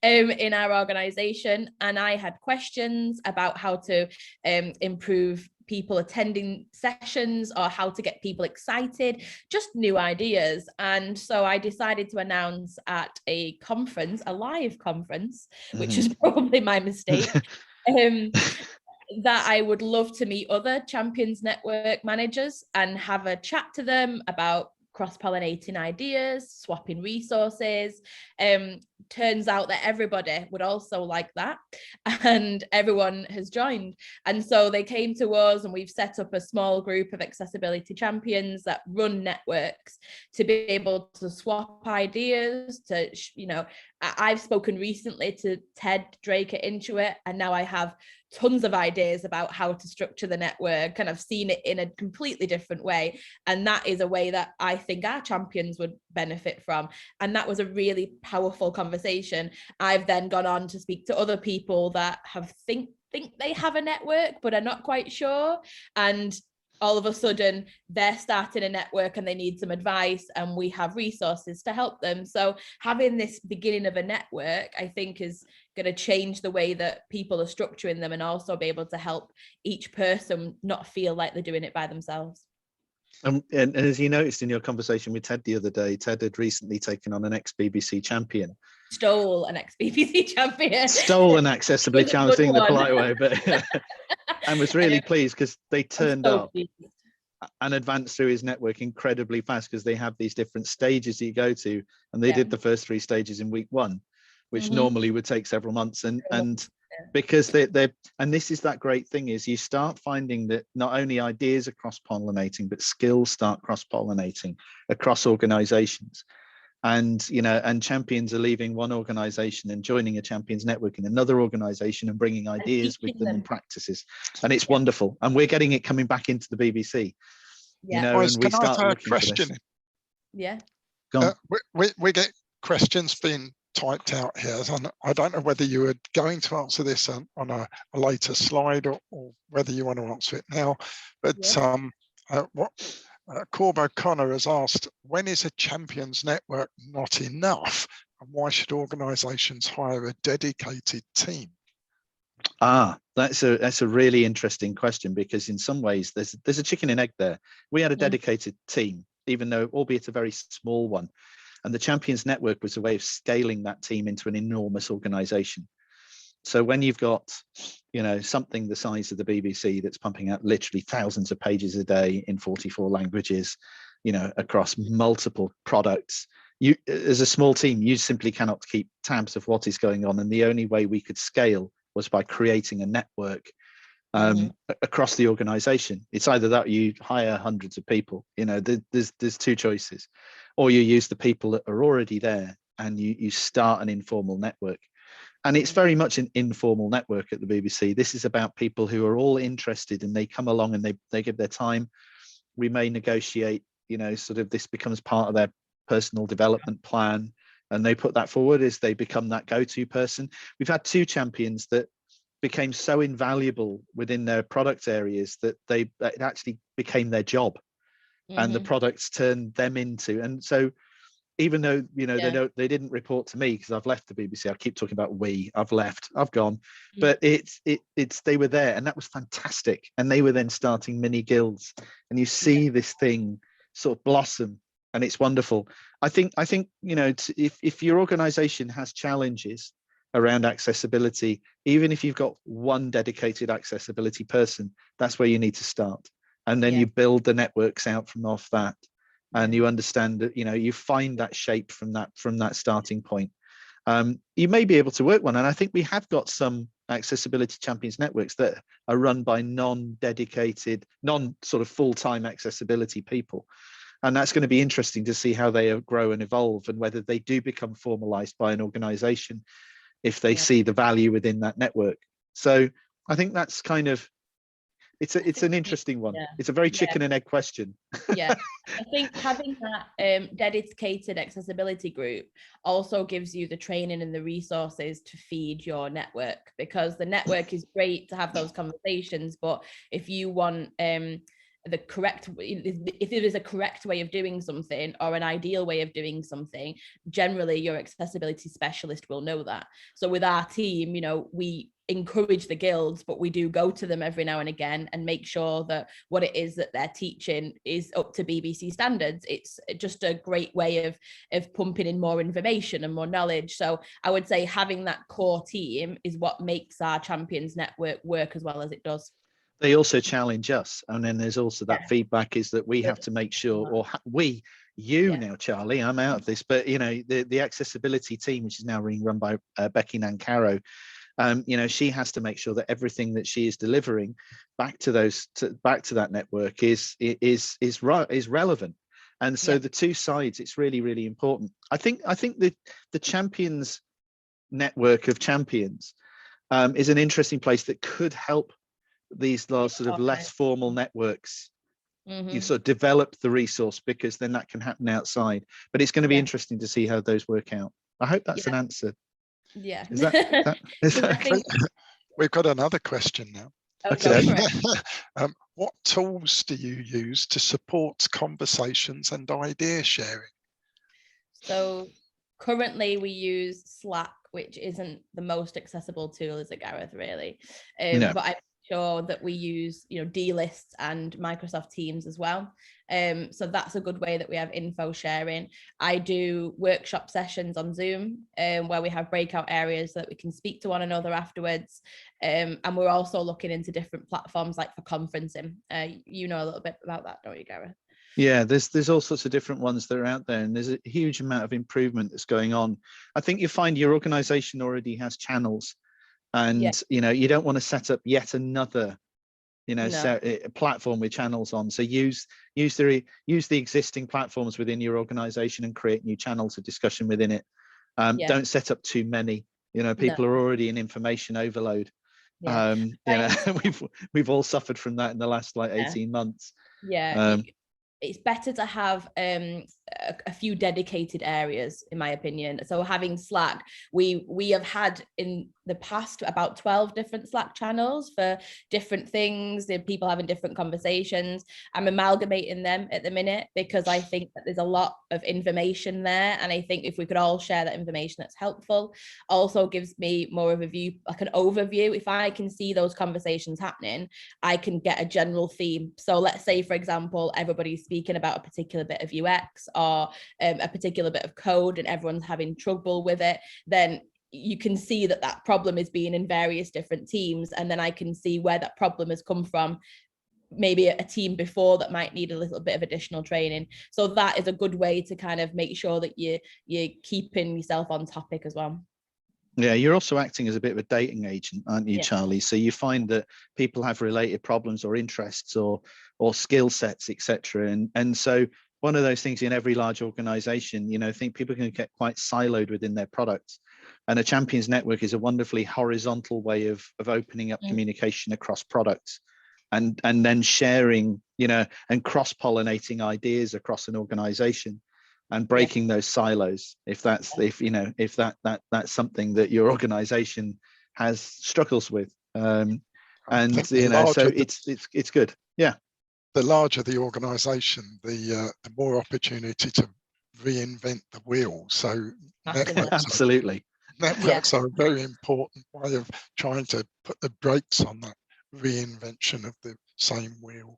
in our organization, and I had questions about how to improve people attending sessions or how to get people excited, just new ideas. And so I decided to announce at a live conference, which is probably my mistake, that I would love to meet other Champions Network managers and have a chat to them about cross-pollinating ideas, swapping resources. Turns out that everybody would also like that, and everyone has joined. And so they came to us, and we've set up a small group of accessibility champions that run networks to be able to swap ideas. I've spoken recently to Ted Drake at Intuit, and now I have tons of ideas about how to structure the network, and I've seen it in a completely different way. And that is a way that I think our champions would benefit from. And that was a really powerful conversation. I've then gone on to speak to other people that think they have a network, but are not quite sure. And all of a sudden they're starting a network and they need some advice, and we have resources to help them. So having this beginning of a network, I think, is going to change the way that people are structuring them, and also be able to help each person not feel like they're doing it by themselves. And as you noticed in your conversation with Ted the other day, Ted had recently taken on an ex-BBC champion. Stole an ex-BBC champion. Stole an accessibility champion, in the polite way, but and was really pleased because they turned up and advanced through his network incredibly fast, because they have these different stages that you go to, and they did the first 3 stages in week 1, which normally would take several months. And because they're and this is that great thing, is you start finding that not only ideas are cross-pollinating, but skills start cross-pollinating across organizations. And and champions are leaving one organization and joining a champions network in another organization and bringing ideas with them and practices, and it's wonderful. And we're getting it coming back into the BBC. And we start looking for this. Yeah, we get questions being typed out here, and I don't know whether you were going to answer this on a later slide or whether you want to answer it now, but Corb O'Connor has asked, when is a champions network not enough, and why should organizations hire a dedicated team? That's a really interesting question, because in some ways there's a chicken and egg there. We had a dedicated team, even though, albeit a very small one, and the champions network was a way of scaling that team into an enormous organization. So when you've got something the size of the BBC that's pumping out literally thousands of pages a day in 44 languages, across multiple products, you, as a small team, you simply cannot keep tabs of what is going on. And the only way we could scale was by creating a network across the organization. It's either that or you hire hundreds of people, there's two choices, or you use the people that are already there and you start an informal network. And it's very much an informal network at the BBC. This is about people who are all interested, and they come along and they give their time. We may negotiate, sort of this becomes part of their personal development plan, and they put that forward as they become that go-to person. We've had 2 champions that became so invaluable within their product areas that it actually became their job, and the products turned them into. And so even though they didn't report to me because I've left the BBC, I keep talking about I've gone, but they were there, and that was fantastic. And they were then starting mini guilds, and you see this thing sort of blossom, and it's wonderful. I think if your organization has challenges around accessibility, even if you've got one dedicated accessibility person, that's where you need to start. And then you build the networks out from off that. And you understand that, you find that shape from that starting point. You may be able to work one. And I think we have got some accessibility champions networks that are run by non-dedicated, non-sort of full-time accessibility people. And that's going to be interesting to see how they grow and evolve, and whether they do become formalized by an organization if they see the value within that network. So I think that's kind of, it's an interesting one. It's a very chicken and egg question. I think having that dedicated accessibility group also gives you the training and the resources to feed your network, because the network is great to have those conversations, but if you want if there is a correct way of doing something or an ideal way of doing something, generally your accessibility specialist will know that. So with our team, we encourage the guilds, but we do go to them every now and again and make sure that what it is that they're teaching is up to BBC standards. It's just a great way of pumping in more information and more knowledge. So I would say having that core team is what makes our champions network work as well as it does. They also challenge us, and then there's also that feedback is that we have to make sure, or now, Charlie, I'm out of this, but the accessibility team, which is now being run by Becky Nancaro, she has to make sure that everything that she is delivering back to that network is relevant. And so the two sides, it's really, really important. I think the champions network of champions is an interesting place that could help these sort of less formal networks. You sort of develop the resource, because then that can happen outside. But it's going to be interesting to see how those work out. I hope that's an answer. Yeah. Is that We've got another question now. Okay. What tools do you use to support conversations and idea sharing? So currently we use Slack, which isn't the most accessible tool, is it, Gareth, really? No. But I'm sure that we use D-lists and Microsoft Teams as well. So that's a good way that we have info sharing. I do workshop sessions on Zoom where we have breakout areas so that we can speak to one another afterwards. And we're also looking into different platforms like for conferencing. You know a little bit about that, don't you, Gareth? Yeah, there's all sorts of different ones that are out there, and there's a huge amount of improvement that's going on. I think you find your organization already has channels, and you don't want to set up yet another platform with channels on. So use the existing platforms within your organization and create new channels of discussion within it. Don't set up too many. People are already in information overload. We've all suffered from that in the last 18 months. It's better to have a few dedicated areas, in my opinion. So having Slack, we have had in the past about 12 different Slack channels for different things, people having different conversations. I'm amalgamating them at the minute because I think that there's a lot of information there, and I think if we could all share that information, that's helpful. Also gives me more of a view, like an overview. If I can see those conversations happening, I can get a general theme. So let's say, for example, everybody's speaking about a particular bit of UX or a particular bit of code and everyone's having trouble with it, then you can see that problem is being in various different teams, and then I can see where that problem has come from, maybe a team before that might need a little bit of additional training. So that is a good way to kind of make sure that you're keeping yourself on topic as well. Yeah, you're also acting as a bit of a dating agent, aren't you, Yeah. Charlie? So you find that people have related problems or interests or skill sets, etc. And so one of those things in every large organization, you know, I think people can get quite siloed within their products. And a champions network is a wonderfully horizontal way of opening up communication across products and then sharing, you know, and cross-pollinating ideas across an organization and breaking those silos, if that's that's something that your organization has struggles with, and you know, so it's good. Yeah, the larger the organization, the more opportunity to reinvent the wheel. So absolutely, networks are a very important way of trying to put the brakes on that reinvention of the same wheel.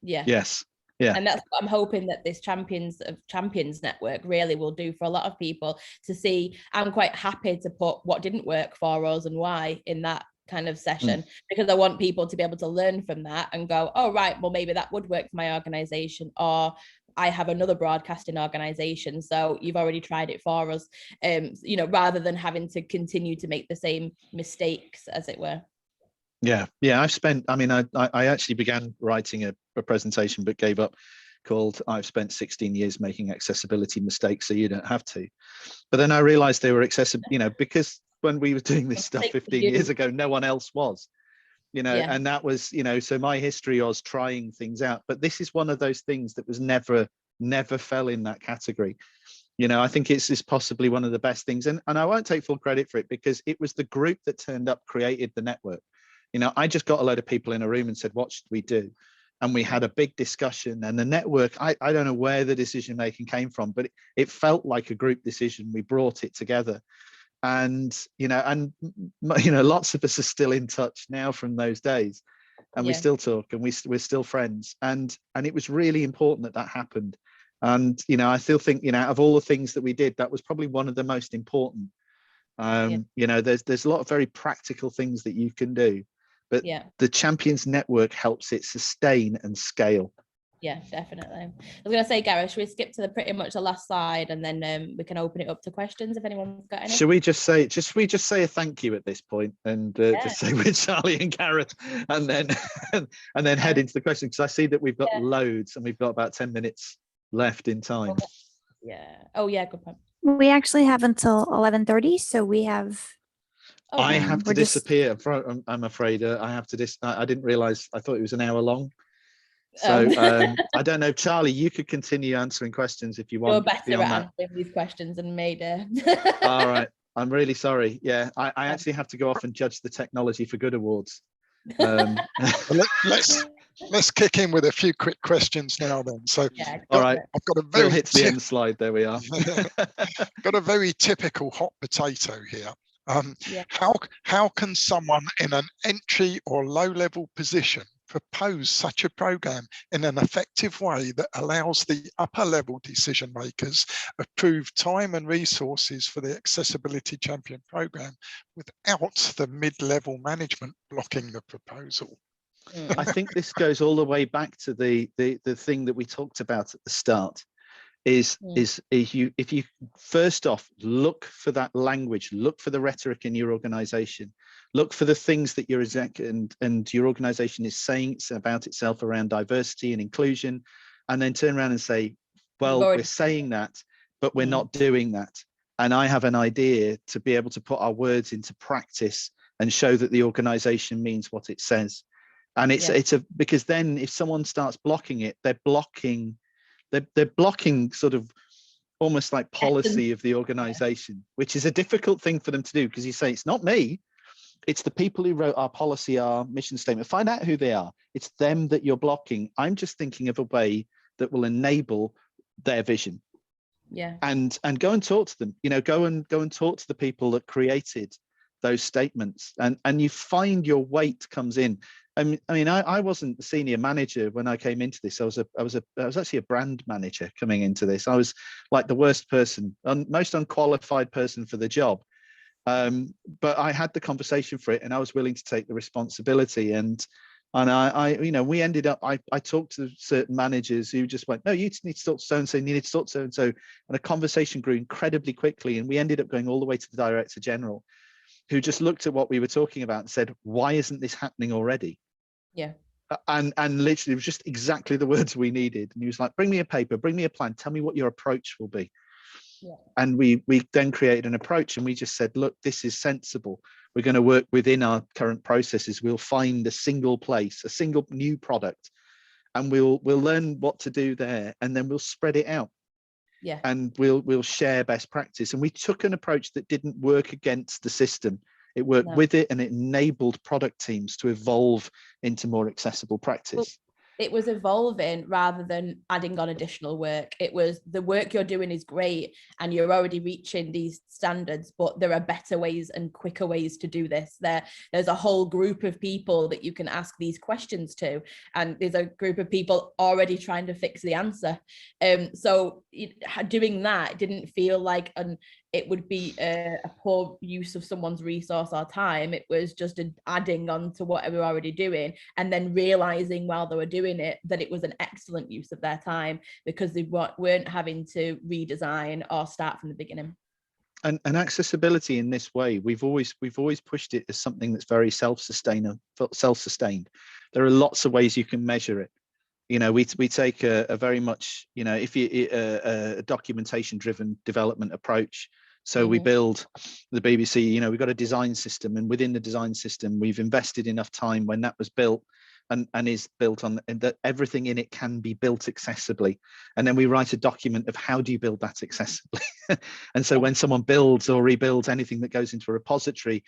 Yeah. Yes. Yeah. And that's what I'm hoping that this Champions network really will do for a lot of people, to see. I'm quite happy to put what didn't work for us and why in that kind of session, because I want people to be able to learn from that and go, oh, right, well, maybe that would work for my organization, or I have another broadcasting organization, so you've already tried it for us, you know, rather than having to continue to make the same mistakes, as it were. Yeah, I actually began writing a presentation but gave up, called I've spent 16 years making accessibility mistakes so you don't have to. But then I realized they were accessible, you know, because when we were doing this stuff 15 years ago, no one else was, you know, and that was, you know, so my history was trying things out. But this is one of those things that was never fell in that category. You know, I think it's possibly one of the best things. And I won't take full credit for it, because it was the group that turned up, created the network. You know, I just got a load of people in a room and said, what should we do? And we had a big discussion, and the network, I don't know where the decision making came from, but it felt like a group decision. We brought it together. And, you know, lots of us are still in touch now from those days, and we still talk, and we're still friends. And it was really important that happened. And, you know, I still think, you know, out of all the things that we did, that was probably one of the most important. You know, there's a lot of very practical things that you can do, but the Champions Network helps it sustain and scale. Yeah, definitely. I was going to say, Gareth, should we skip to pretty much the last slide, and then we can open it up to questions if anyone's got any? Should we just say a thank you at this point, and just say we're Charlie and Gareth, and then head into the questions, because I see that we've got loads, and we've got about 10 minutes left in time. Yeah. Oh yeah, good point. We actually have until 11:30, so we have. I have to disappear. I'm afraid I have to. I didn't realize. I thought it was an hour long. So I don't know, Charlie. You could continue answering questions if you want. You're better at answering these questions than me, dear. All right. I'm really sorry. Yeah, I actually have to go off and judge the Technology for Good Awards. Let's kick in with a few quick questions now then. So all right, I've got a very hit the end slide. There we are. Got a very typical hot potato here. How can someone in an entry or low level position propose such a program in an effective way that allows the upper level decision makers approve time and resources for the Accessibility Champion program without the mid-level management blocking the proposal? I think this goes all the way back to the thing that we talked about at the start. Is if you first off look for that language, look for the rhetoric in your organization, look for the things that your exec and your organization is saying about itself around diversity and inclusion, and then turn around and say, well, we're saying that, but we're not doing that. And I have an idea to be able to put our words into practice and show that the organization means what it says. And because then if someone starts blocking it, they're blocking sort of almost like policy of the organization, which is a difficult thing for them to do, because you say, it's not me, it's the people who wrote our policy, our mission statement. Find out who they are. It's them that you're blocking. I'm just thinking of a way that will enable their vision. Yeah. And go and talk to them, you know, go and talk to the people that created those statements, and you find your weight comes in. I mean, I wasn't the senior manager when I came into this. I was actually a brand manager coming into this. I was like the worst person, most unqualified person for the job. But I had the conversation for it, and I was willing to take the responsibility. And I you know, we ended up, I talked to certain managers who just went, no, you need to talk to so-and-so, you need to talk to so-and-so. And a conversation grew incredibly quickly. And we ended up going all the way to the director general. who just looked at what we were talking about and said, why isn't this happening already? Yeah. And literally it was just exactly the words we needed. And he was like, bring me a paper, bring me a plan, tell me what your approach will be. Yeah. And we then created an approach, and we just said, look, this is sensible. We're going to work within our current processes. We'll find a single place, a single new product, and we'll learn what to do there, and then we'll spread it out. Yeah. And we'll share best practice. And we took an approach that didn't work against the system. It worked with it, and it enabled product teams to evolve into more accessible practice. Well, it was evolving rather than adding on additional work. It was, the work you're doing is great and you're already reaching these standards, but there are better ways and quicker ways to do this. There's a whole group of people that you can ask these questions to, and there's a group of people already trying to fix the answer. So doing that didn't feel like it would be a poor use of someone's resource or time. It was just adding on to what they were already doing, and then realizing while they were doing it that it was an excellent use of their time, because they weren't having to redesign or start from the beginning. And accessibility in this way, we've always pushed it as something that's very self-sustained. There are lots of ways you can measure it. You know, we take a very much, you know, if you a documentation driven development approach. So we build the BBC, you know, we've got a design system, and within the design system, we've invested enough time when that was built and is built on, and that everything in it can be built accessibly. And then we write a document of how do you build that accessibly. And so when someone builds or rebuilds anything that goes into a repository,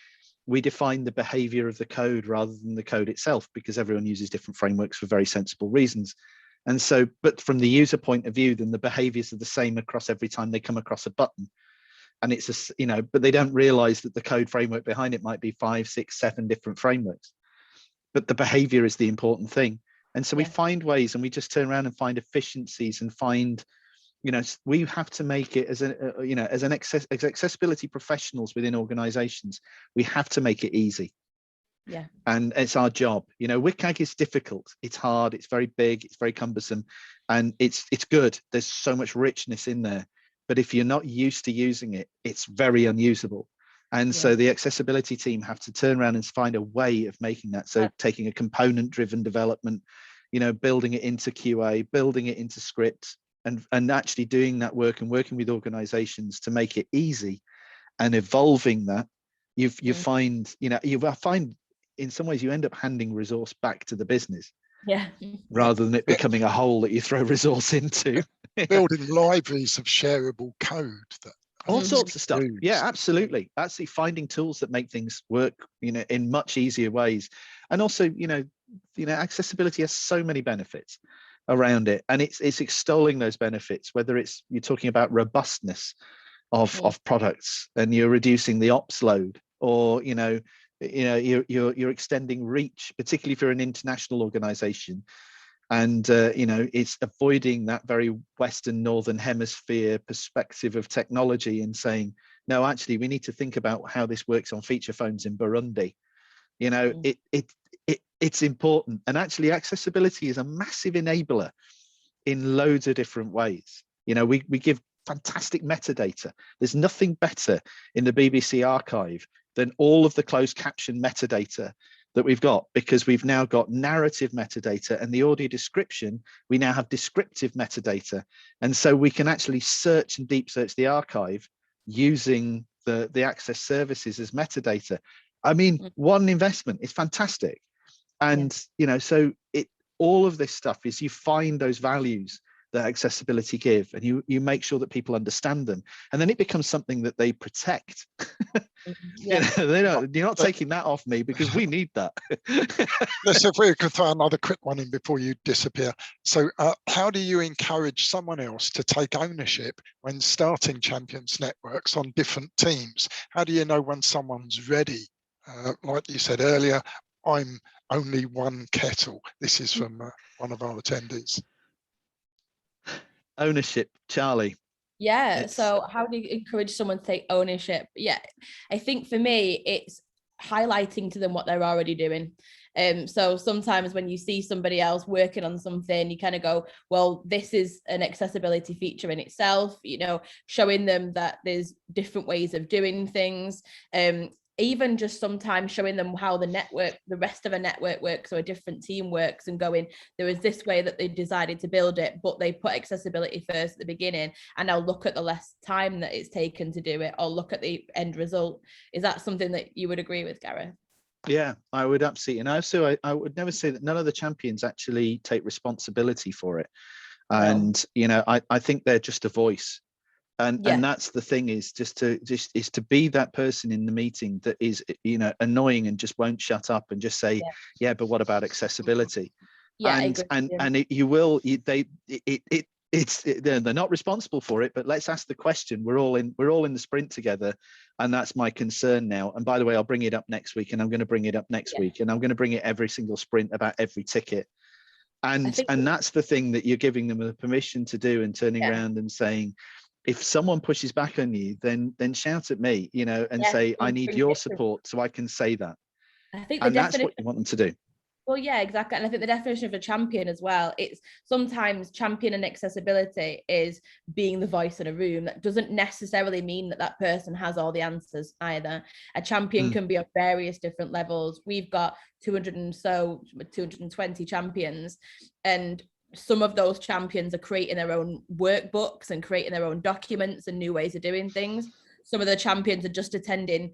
we define the behavior of the code rather than the code itself, because everyone uses different frameworks for very sensible reasons. And so, but from the user point of view, then the behaviors are the same across every time they come across a button. And it's a, you know, but they don't realize that the code framework behind it might be 5, 6, 7 different frameworks. But the behavior is the important thing. And so we find ways, and we just turn around and find efficiencies and find, you know, we have to make it as a, you know, as accessibility professionals within organizations, we have to make it easy. Yeah. And it's our job. You know, WCAG is difficult. It's hard. It's very big. It's very cumbersome, and it's good. There's so much richness in there. But if you're not used to using it, it's very unusable. And so the accessibility team have to turn around and find a way of making that. So taking a component driven development, you know, building it into QA, building it into scripts, and actually doing that work and working with organizations to make it easy and evolving that. You find, you know, you find in some ways you end up handing resource back to the business. Yeah. Rather than it becoming a hole that you throw resource into. Building libraries of shareable code. All sorts of stuff. Yeah, absolutely. Actually finding tools that make things work, you know, in much easier ways. And also, you know, accessibility has so many benefits around it. And it's extolling those benefits, whether it's you're talking about robustness of products, and you're reducing the ops load, or, you know, you're extending reach, particularly if you're an international organization. And you know, it's avoiding that very Western Northern Hemisphere perspective of technology and saying, no, actually, we need to think about how this works on feature phones in Burundi. You know, it's important. And actually, accessibility is a massive enabler in loads of different ways. You know, we give fantastic metadata. There's nothing better in the BBC archive than all of the closed caption metadata that we've got, because we've now got narrative metadata, and the audio description, we now have descriptive metadata. And so we can actually search and deep search the archive using the access services as metadata. I mean, what an investment. It's fantastic. And, you know, so all of this stuff is, you find those values that accessibility give, and you make sure that people understand them, and then it becomes something that they protect. You know, you're not taking that off me, because we need that. Let's, if we could throw another quick one in before you disappear. So how do you encourage someone else to take ownership when starting Champions Networks on different teams? How do you know when someone's ready? Like you said earlier, I'm only one kettle. This is from one of our attendees. Ownership, Charlie. Yeah. So how do you encourage someone to take ownership? Yeah, I think for me, it's highlighting to them what they're already doing. So sometimes when you see somebody else working on something, you kind of go, well, this is an accessibility feature in itself, you know, showing them that there's different ways of doing things. even just sometimes showing them how the rest of a network works, or a different team works, and going, there is this way that they decided to build it, but they put accessibility first at the beginning, and now look at the less time that it's taken to do it, or look at the end result. Is that something that you would agree with, Gareth? Yeah, I would absolutely. And also, I would never say that none of the champions actually take responsibility for it. And, you know, I think they're just a voice. And that's the thing, is just to be that person in the meeting that is, you know, annoying and just won't shut up and just say, yeah, but what about accessibility? They're not responsible for it, but let's ask the question. We're all in the sprint together, and that's my concern now. And by the way, I'll bring it up next week, and I'm going to bring it up next week, and I'm going to bring it every single sprint about every ticket. And that's the thing that you're giving them the permission to do, and turning around and saying, if someone pushes back on you, then shout at me, you know, and say, I need your support so I can say that. I think that's what you want them to do. Well, yeah, exactly. And I think the definition of a champion as well, it's sometimes championing accessibility is being the voice in a room. That doesn't necessarily mean that that person has all the answers either. A champion can be of various different levels. We've got 220 champions, and some of those champions are creating their own workbooks and creating their own documents and new ways of doing things. Some of the champions are just attending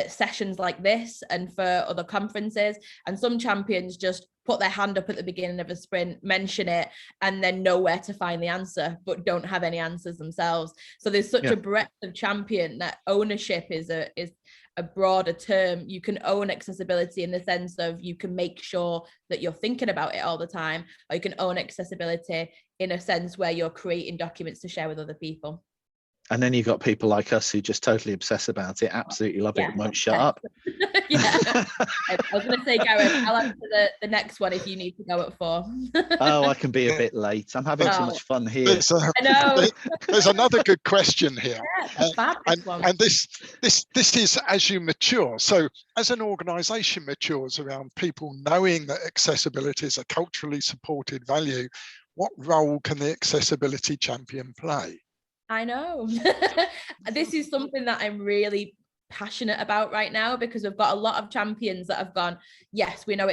sessions like this and for other conferences. And some champions just put their hand up at the beginning of a sprint, mention it, and then know where to find the answer, but don't have any answers themselves. So there's such a breadth of champion that ownership is a broader term. You can own accessibility in the sense of you can make sure that you're thinking about it all the time, or you can own accessibility in a sense where you're creating documents to share with other people. And then you've got people like us who just totally obsess about it, absolutely love it, and won't shut up. I was going to say, Gareth, I'll answer the next one if you need to go at 4. Oh, I can be a bit late. I'm having too much fun here. I know. There's another good question here. And this is as you mature. So as an organisation matures around people knowing that accessibility is a culturally supported value, what role can the accessibility champion play? I know. This is something that I'm really passionate about right now, because we've got a lot of champions that have gone, yes, we know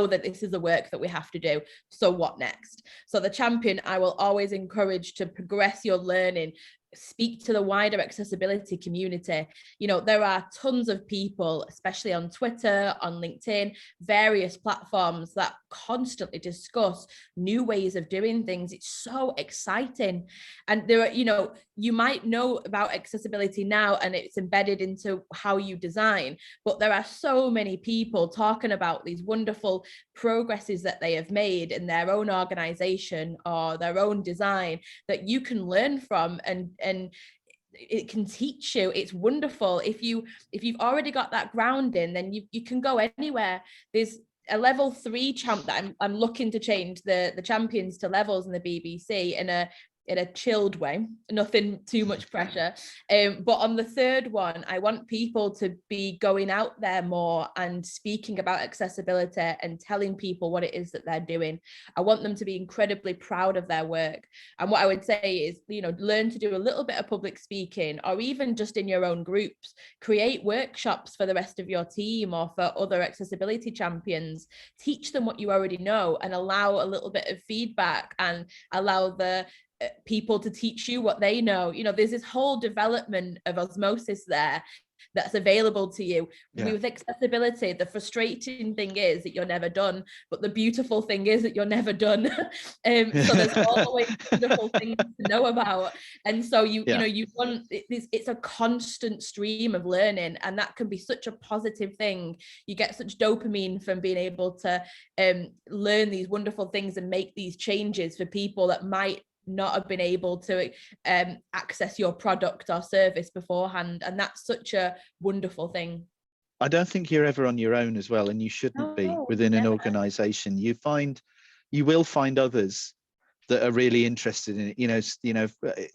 that this is the work that we have to do, so what next? So the champion, I will always encourage to progress your learning, speak to the wider accessibility community. You know, there are tons of people, especially on Twitter, on LinkedIn, various platforms that constantly discuss new ways of doing things. It's so exciting. And there are, you know, you might know about accessibility now and it's embedded into how you design, but there are so many people talking about these wonderful progresses that they have made in their own organization or their own design that you can learn from, and it can teach you. It's wonderful. If you've already got that grounding, then you can go anywhere. There's a level 3 champ that I'm looking to change the champions to levels in the BBC in a chilled way, nothing too much pressure. But on the 3rd one, I want people to be going out there more and speaking about accessibility and telling people what it is that they're doing. I want them to be incredibly proud of their work. And what I would say is, you know, learn to do a little bit of public speaking, or even just in your own groups, create workshops for the rest of your team or for other accessibility champions. Teach them what you already know and allow a little bit of feedback, and allow the people to teach you what they know. You know, there's this whole development of osmosis there that's available to you. With accessibility. The frustrating thing is that you're never done, but the beautiful thing is that you're never done. So there's always beautiful things to know about, and so you know, you want it's a constant stream of learning, and that can be such a positive thing. You get such dopamine from being able to learn these wonderful things and make these changes for people that might not have been able to access your product or service beforehand, and that's such a wonderful thing. I don't think you're ever on your own as well, and you shouldn't be within an organization. You will find others that are really interested in it. You know,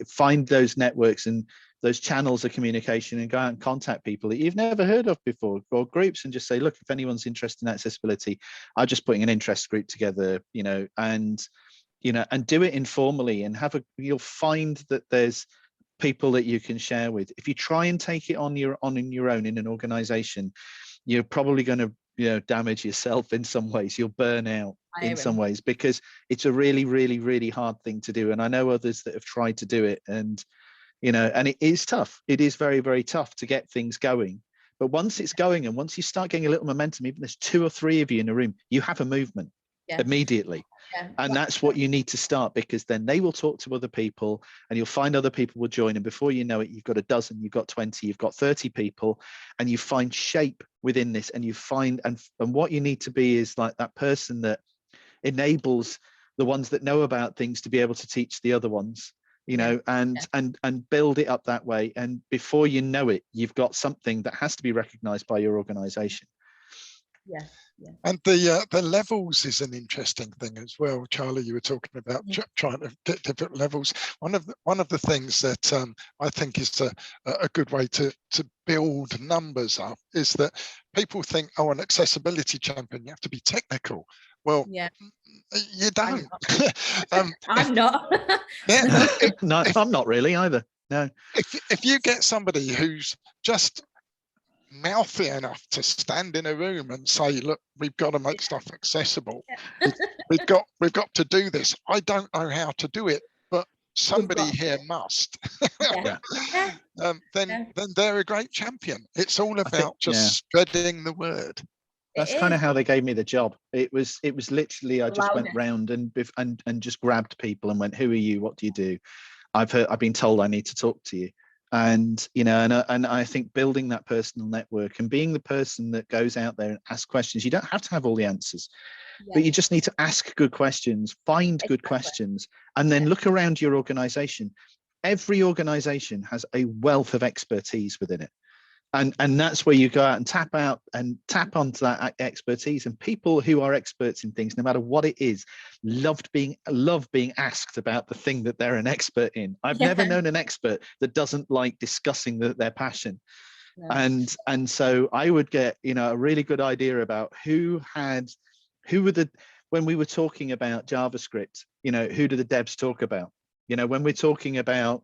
find those networks and those channels of communication, and go out and contact people that you've never heard of before, or groups, and just say, look, if anyone's interested in accessibility, I'm just putting an interest group together, you know, and do it informally, and you'll find that there's people that you can share with. If you try and take it on your own in an organization, you're probably going to, you know, damage yourself in some ways. You'll burn out in some ways, because it's a really, really, really hard thing to do. And I know others that have tried to do it, and, you know, and it is tough. It is very, very tough to get things going. But once it's going, and once you start getting a little momentum, even there's 2 or 3 of you in a room, you have a movement immediately. And that's what you need to start, because then they will talk to other people, and you'll find other people will join. And before you know it, you've got a dozen, you've got 20, you've got 30 people, and you find shape within this. And you find, and what you need to be is like that person that enables the ones that know about things to be able to teach the other ones, you know, and build it up that way. And before you know it, you've got something that has to be recognized by your organization. And the levels is an interesting thing as well. Charlie, you were talking about trying to get different levels. One of the things that I think is a good way to build numbers up is that people think, oh, an accessibility champion, you have to be technical. Well, you don't. I'm not. No, I'm not really either. No. If you get somebody who's just mouthy enough to stand in a room and say, look, we've got to make stuff accessible, we've got to do this, I don't know how to do it, but somebody here must, then they're a great champion. It's all about just spreading the word. That's kind of how they gave me the job. It was literally, I just went round and just grabbed people and went, who are you, what do you do? I've been told I need to talk to you. And, you know, and I think building that personal network and being the person that goes out there and asks questions, you don't have to have all the answers, but you just need to ask good questions, find good questions, and then look around your organization. Every organization has a wealth of expertise within it. And that's where you go out and tap onto that expertise. And people who are experts in things, no matter what it is, love being asked about the thing that they're an expert in. I've never known an expert that doesn't like discussing their passion. No. And so I would get, you know, a really good idea about when we were talking about JavaScript, you know, who do the devs talk about? You know, when we're talking about,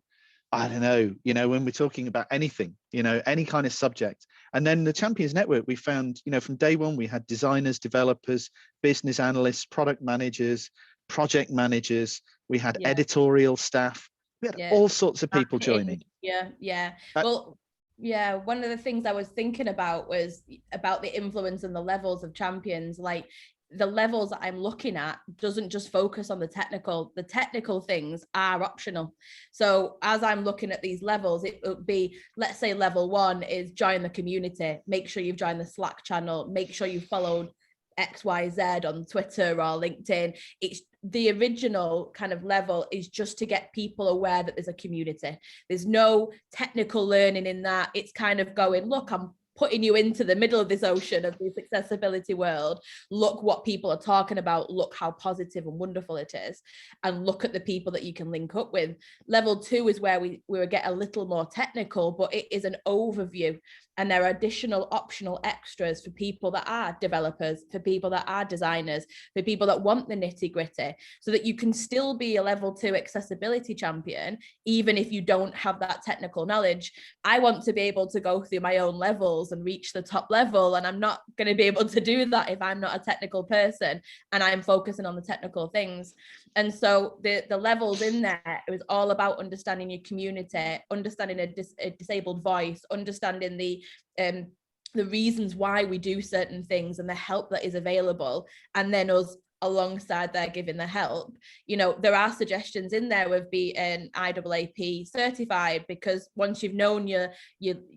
I don't know, you know, when we're talking about anything, you know, any kind of subject. And then the Champions Network, we found, you know, from day one, we had designers, developers, business analysts, product managers, project managers, we had editorial staff, we had all sorts of people joining. Well, one of the things I was thinking about was about the influence and the levels of champions. Like, the levels that I'm looking at doesn't just focus on the technical things are optional. So as I'm looking at these levels, it would be, let's say level 1 is join the community, make sure you've joined the Slack channel, make sure you followed XYZ on Twitter or LinkedIn. It's the original kind of level is just to get people aware that there's a community. There's no technical learning in that. It's kind of going, look, I'm putting you into the middle of this ocean of this accessibility world. Look what people are talking about. Look how positive and wonderful it is. And look at the people that you can link up with. Level 2 is where we get a little more technical, but it is an overview. And there are additional optional extras for people that are developers, for people that are designers, for people that want the nitty gritty, so that you can still be a level 2 accessibility champion, even if you don't have that technical knowledge. I want to be able to go through my own levels and reach the top level. And I'm not going to be able to do that if I'm not a technical person and I'm focusing on the technical things. And so the levels in there, it was all about understanding your community, understanding a disabled voice, understanding the reasons why we do certain things and the help that is available, and then us alongside there giving the help. You know, there are suggestions in there of being IAAP certified, because once you've known your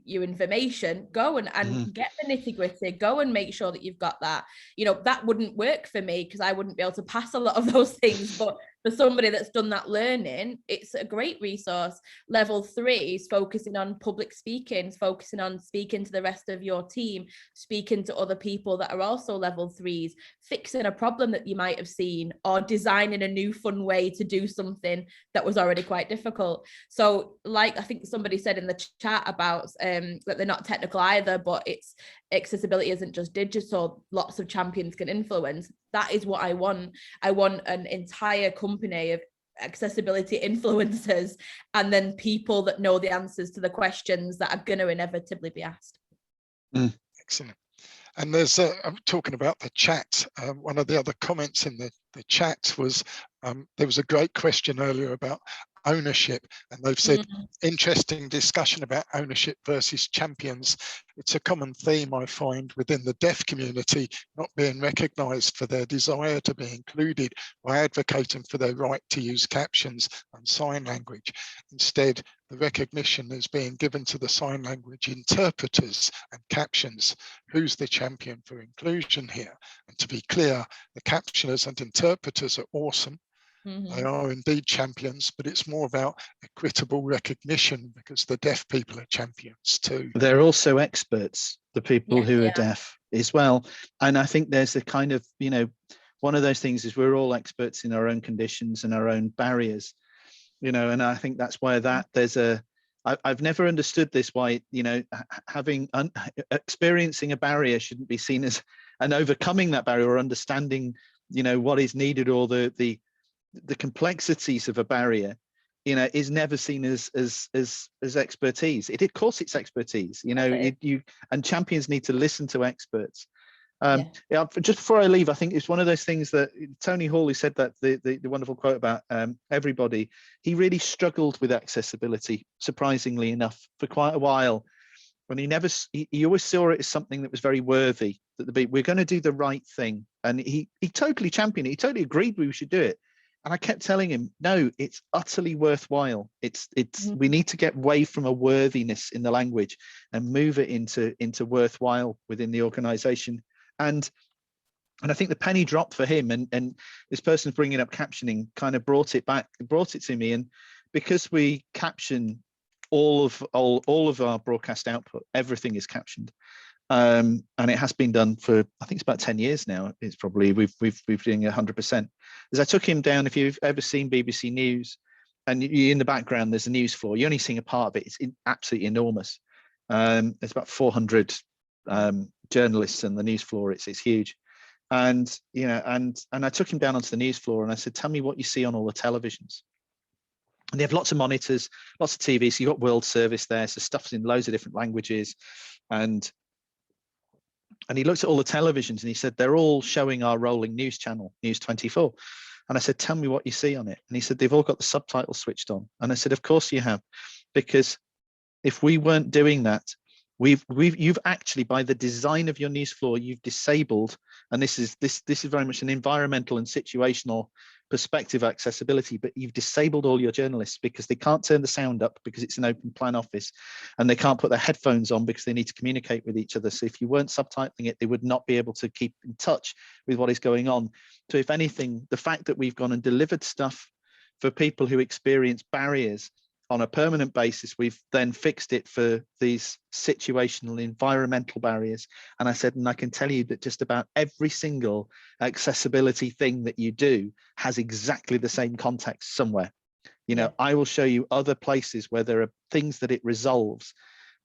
information, go and get the nitty gritty, go and make sure that you've got that. You know, that wouldn't work for me because I wouldn't be able to pass a lot of those things, but for somebody that's done that learning, it's a great resource. Level 3 is focusing on public speaking, focusing on speaking to the rest of your team, speaking to other people that are also level 3s, fixing a problem that you might have seen, or designing a new fun way to do something that was already quite difficult. So like I think somebody said in the chat about that they're not technical either, but it's accessibility isn't just digital, lots of champions can influence. That is what I want. I want an entire company of accessibility influencers, and then people that know the answers to the questions that are going to inevitably be asked. Excellent. And there's I'm talking about the chat. One of the other comments in the chat was there was a great question earlier about ownership, and they've said interesting discussion about ownership versus champions. It's a common theme I find within the deaf community, not being recognised for their desire to be included by advocating for their right to use captions and sign language. Instead, the recognition is being given to the sign language interpreters and captions. Who's the champion for inclusion here? And to be clear, the captioners and interpreters are awesome. They are indeed champions, but it's more about equitable recognition because the deaf people are champions too. They're also experts, the people who are deaf as well. And I think there's a kind of, you know, one of those things is we're all experts in our own conditions and our own barriers, you know, and I think that's why I've never understood this, why, you know, experiencing a barrier shouldn't be seen as, and overcoming that barrier or understanding, you know, what is needed or the complexities of a barrier, you know, is never seen as expertise. Of course it's expertise, you know, and champions need to listen to experts. Just before I leave, I think it's one of those things that Tony Hall, who said that the wonderful quote about everybody, he really struggled with accessibility, surprisingly enough, for quite a while. When he always saw it as something that was very worthy, that we're going to do the right thing, and he totally championed it. He totally agreed we should do it. And I kept telling him, no, it's utterly worthwhile. We need to get away from a worthiness in the language and move it into worthwhile within the organization. And I think the penny dropped for him, and this person's bringing up captioning kind of brought it to me. And because we caption all of our broadcast output, everything is captioned. And it has been done for, I think it's about 10 years now. It's probably we've been doing 100%. As I took him down, if you've ever seen BBC News, and in the background there's a news floor, you're only seeing a part of it. It's absolutely enormous. There's about 400 journalists on the news floor. It's huge. And you know, and I took him down onto the news floor and I said, tell me what you see on all the televisions. And they have lots of monitors, lots of TV. So you've got World Service there, so stuff's in loads of different languages. And he looked at all the televisions and he said, they're all showing our rolling news channel, News 24. And I said, tell me what you see on it. And he said, they've all got the subtitles switched on. And I said, of course you have, because if we weren't doing that, you've actually, by the design of your news floor, you've disabled, and this is very much an environmental and situational perspective of accessibility, but you've disabled all your journalists because they can't turn the sound up because it's an open plan office, and they can't put their headphones on because they need to communicate with each other. So if you weren't subtitling it, they would not be able to keep in touch with what is going on. So if anything, the fact that we've gone and delivered stuff for people who experience barriers on a permanent basis, we've then fixed it for these situational environmental barriers. And I said, and I can tell you that just about every single accessibility thing that you do has exactly the same context somewhere. You know, I will show you other places where there are things that it resolves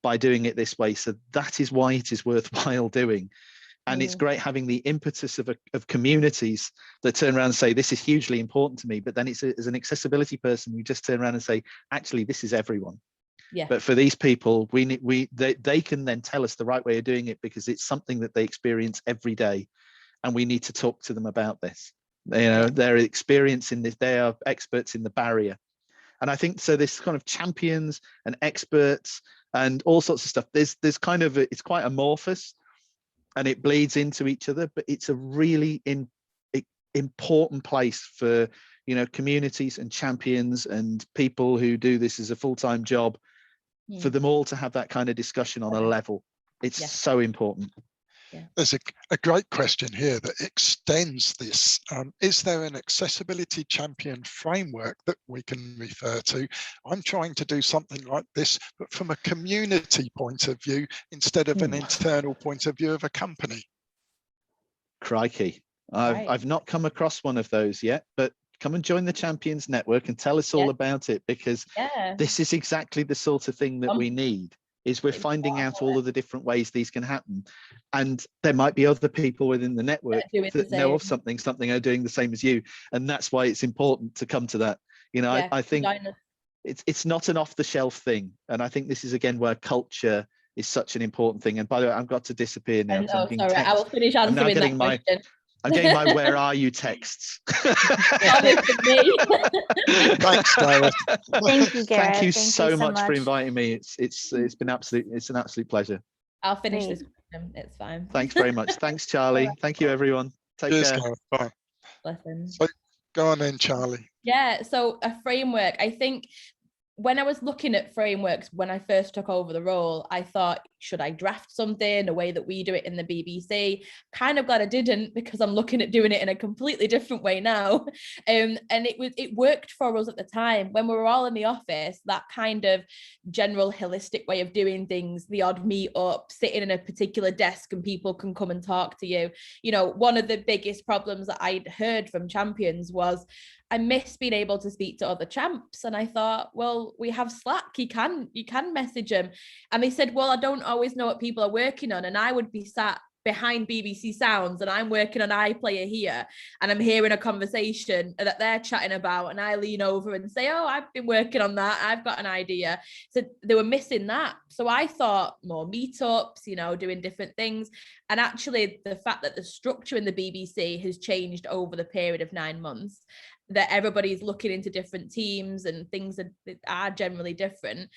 by doing it this way. So that is why it is worthwhile doing. And it's great having the impetus of communities that turn around and say, this is hugely important to me. But then it's as an accessibility person, you just turn around and say, actually, this is everyone. Yeah. But for these people, they can then tell us the right way of doing it because it's something that they experience every day. And we need to talk to them about this. You know, they're experiencing this, they are experts in the barrier. And I think so this kind of champions and experts and all sorts of stuff, there's kind of, it's quite amorphous. And it bleeds into each other, but it's a really important place for, you know, communities and champions and people who do this as a full-time job, for them all to have that kind of discussion on a level. It's so important. There's a great question here that extends this. Is there an accessibility champion framework that we can refer to? I'm trying to do something like this, but from a community point of view, instead of an internal point of view of a company. Crikey. I've not come across one of those yet, but come and join the Champions Network and tell us all about it, because this is exactly the sort of thing that we need. Is we're finding out all of the different ways these can happen, and there might be other people within the network that know of something are doing the same as you, and that's why it's important to come to that. You know, Yeah, I think join us. it's not an off-the-shelf thing, and I think this is again where culture is such an important thing. And by the way, I've got to disappear now And, because I'm being sorry, I will finish I'm now answering getting that question. I'm getting my "Where are you?" texts. Coming from me. Thanks, Gareth. Thank you, Gareth. Thank you so much for much. inviting me. It's been it's an absolute pleasure. I'll finish Great. this question. It's fine. Thanks very much. Thanks, Charlie. Thank you, everyone. Take Cheers, care. Gareth. Bye. Listen. So go on then, Charlie. Yeah, so a framework, I think when I was looking at frameworks, when I first took over the role, I thought, should I draft something the way that we do it in the BBC? Kind of glad I didn't, because I'm looking at doing it in a completely different way now. And it worked for us at the time when we were all in the office. That kind of general holistic way of doing things, the odd meet up, sitting in a particular desk and people can come and talk to you. You know, one of the biggest problems that I'd heard from champions was, I miss being able to speak to other champs. And I thought, well, we have Slack, you can message them. And they said, well, I don't always know what people are working on. And I would be sat behind BBC Sounds and I'm working on iPlayer here and I'm hearing a conversation that they're chatting about, and I lean over and say, oh, I've been working on that, I've got an idea. So they were missing that. So I thought more meetups, you know, doing different things. And actually the fact that the structure in the BBC has changed over the period of 9 months, that everybody's looking into different teams and things that are generally different.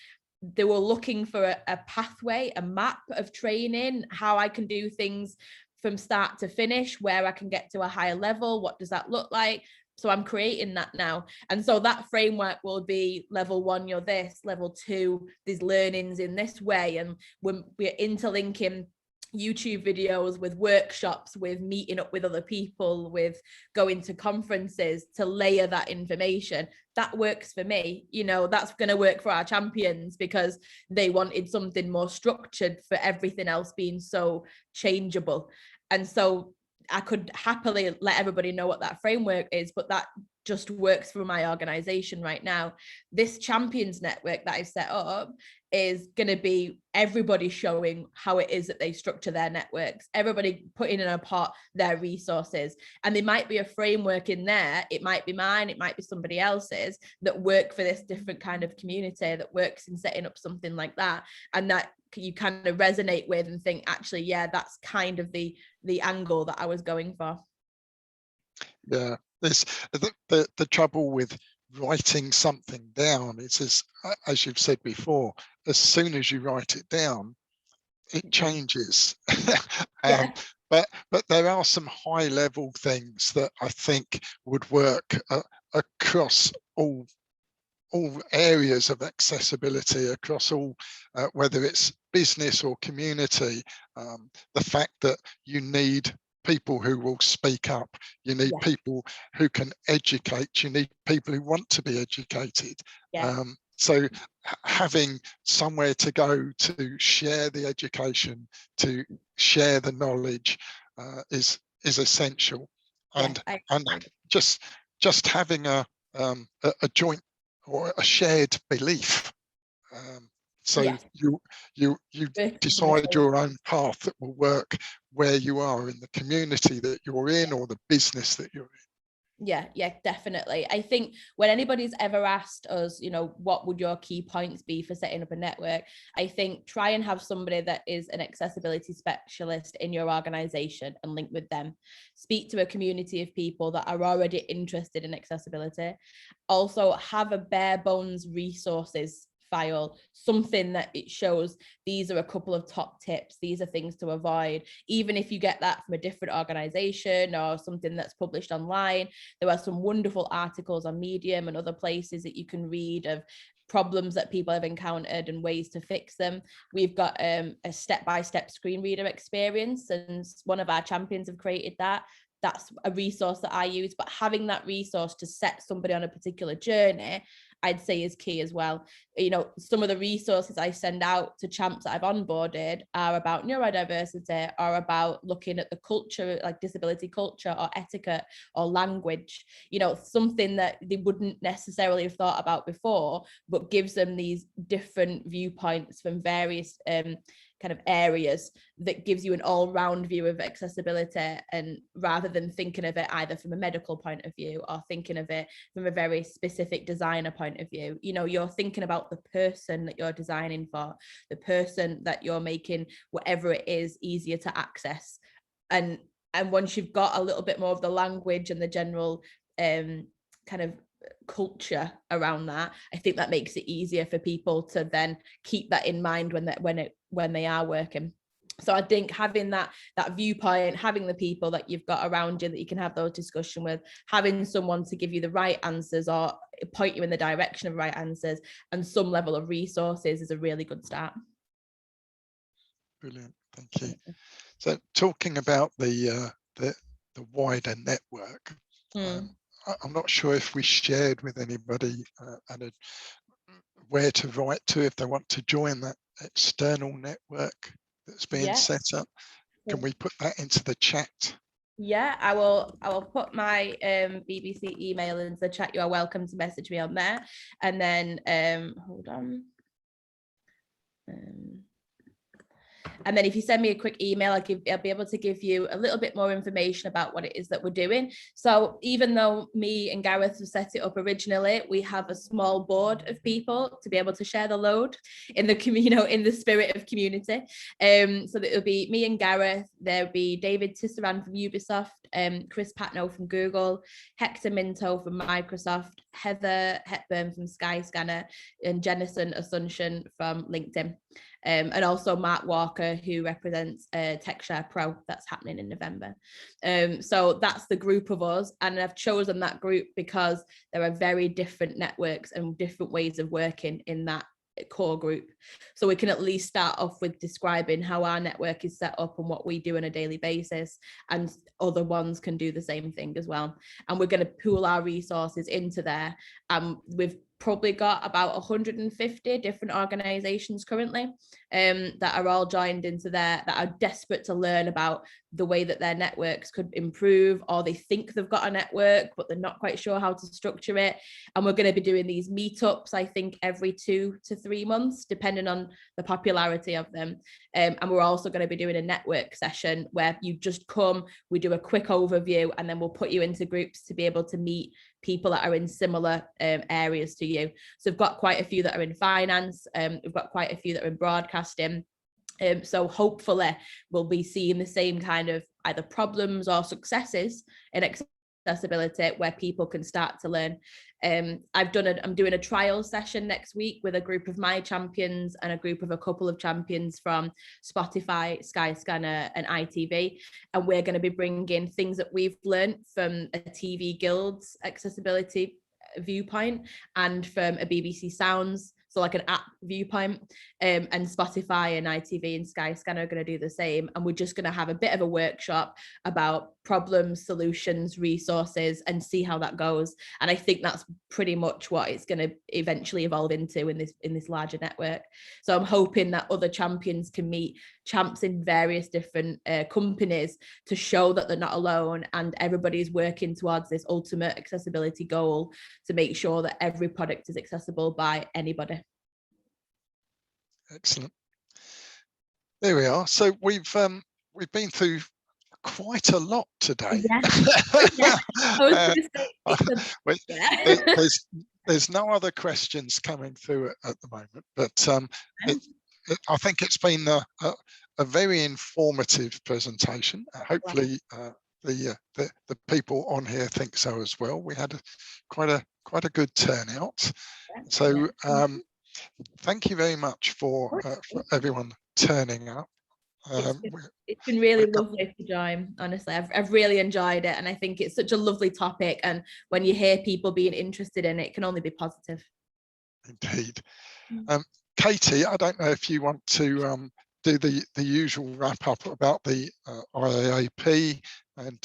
They were looking for a pathway, a map of training, how I can do things from start to finish, where I can get to a higher level. What does that look like? So I'm creating that now. And so that framework will be level 1, you're this, level 2, there's learnings in this way. And when we're interlinking YouTube videos with workshops, with meeting up with other people, with going to conferences to layer that information, that works for me. You know, that's going to work for our champions because they wanted something more structured for everything else being so changeable. And so I could happily let everybody know what that framework is, but that just works for my organization right now. This champions network that I've set up is going to be everybody showing how it is that they structure their networks, everybody putting in a pot their resources. And there might be a framework in there, it might be mine, it might be somebody else's, that work for this different kind of community, that works in setting up something like that, and that you kind of resonate with and think, actually, yeah, that's kind of the angle that I was going for. Yeah, this the trouble with writing something down is, as you've said before, as soon as you write it down, it changes. Yeah. But there are some high level things that I think would work across all areas of accessibility, across all, whether it's business or community. The fact that you need people who will speak up, you need people who can educate, you need people who want to be educated. So having somewhere to go to share the education, to share the knowledge is essential. And just having a joint or a shared belief. So you decide your own path that will work where you are in the community that you're in or the business that you're in. Yeah, definitely. I think when anybody's ever asked us, you know, what would your key points be for setting up a network, I think try and have somebody that is an accessibility specialist in your organization and link with them. Speak to a community of people that are already interested in accessibility. Also have a bare bones resources file, something that it shows these are a couple of top tips, these are things to avoid. Even if you get that from a different organization or something that's published online, there are some wonderful articles on Medium and other places that you can read of problems that people have encountered and ways to fix them. We've got a step-by-step screen reader experience, and one of our champions have created that. That's a resource that I use, but having that resource to set somebody on a particular journey, I'd say is key as well. You know, some of the resources I send out to champs that I've onboarded are about neurodiversity, or about looking at the culture, like disability culture or etiquette or language, you know, something that they wouldn't necessarily have thought about before, but gives them these different viewpoints from various kind of areas that gives you an all-round view of accessibility, and rather than thinking of it either from a medical point of view or thinking of it from a very specific designer point of view, you know, you're thinking about the person that you're designing for, the person that you're making whatever it is easier to access. And once you've got a little bit more of the language and the general kind of culture around that, I think that makes it easier for people to then keep that in mind when they are working. So I think having that viewpoint, having the people that you've got around you that you can have those discussions with, having someone to give you the right answers or point you in the direction of right answers, and some level of resources is a really good start. Brilliant, thank you. So talking about the wider network, I'm not sure if we shared with anybody where to write to if they want to join that external network that's being set up. Can we put that into the chat? Yeah, I will put my BBC email into the chat. You are welcome to message me on there. And then hold on. And then if you send me a quick email, I'll be able to give you a little bit more information about what it is that we're doing. So even though me and Gareth have set it up originally, we have a small board of people to be able to share the load in the in the spirit of community. So that it'll be me and Gareth. There'll be David Tisserand from Ubisoft, Chris Patno from Google, Hector Minto from Microsoft, Heather Hepburn from Skyscanner, and Jennison Asuncion from LinkedIn. And also Mark Walker, who represents TechShare Pro, that's happening in November. So that's the group of us, and I've chosen that group because there are very different networks and different ways of working in that core group. So we can at least start off with describing how our network is set up and what we do on a daily basis, and other ones can do the same thing as well. And we're going to pool our resources into there. We've probably got about 150 different organizations currently that are all joined into there, that are desperate to learn about the way that their networks could improve, or they think they've got a network but they're not quite sure how to structure it. And we're going to be doing these meetups, I think every 2 to 3 months, depending on the popularity of them. And we're also going to be doing a network session where you just come, we do a quick overview, and then we'll put you into groups to be able to meet people that are in similar areas to you. So we've got quite a few that are in finance, we've got quite a few that are in broadcasting. So hopefully we'll be seeing the same kind of either problems or successes in accessibility where people can start to learn. I'm doing a trial session next week with a group of my champions and a group of a couple of champions from Spotify, Skyscanner and ITV. And we're going to be bringing things that we've learned from a TV Guild's accessibility viewpoint and from a BBC Sounds, so like an app viewpoint, and Spotify and ITV and Skyscanner are going to do the same. And we're just going to have a bit of a workshop about problems, solutions, resources, and see how that goes. And I think that's pretty much what it's going to eventually evolve into in this larger network. So I'm hoping that other champions can meet champs in various different companies to show that they're not alone, and everybody's working towards this ultimate accessibility goal to make sure that every product is accessible by anybody. Excellent. There we are. So we've been through quite a lot today. Yeah. There's no other questions coming through at the moment, but I think it's been a very informative presentation. Hopefully the people on here think so as well. We had quite a good turnout. So thank you very much for everyone turning up. It's been really lovely to join, honestly. I've really enjoyed it, and I think it's such a lovely topic, and when you hear people being interested in it, it can only be positive. Indeed. Katie, I don't know if you want to do the usual wrap up about the IAAP and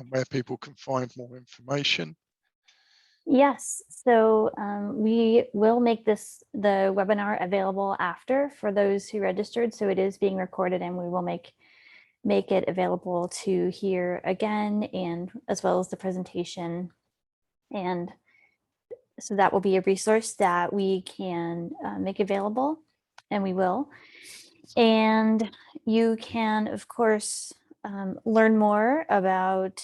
where people can find more information. Yes, so we will make the webinar available after for those who registered. So it is being recorded, and we will make it available to hear again, and as well as the presentation. And so that will be a resource that we can make available, and we will. And you can, of course, learn more about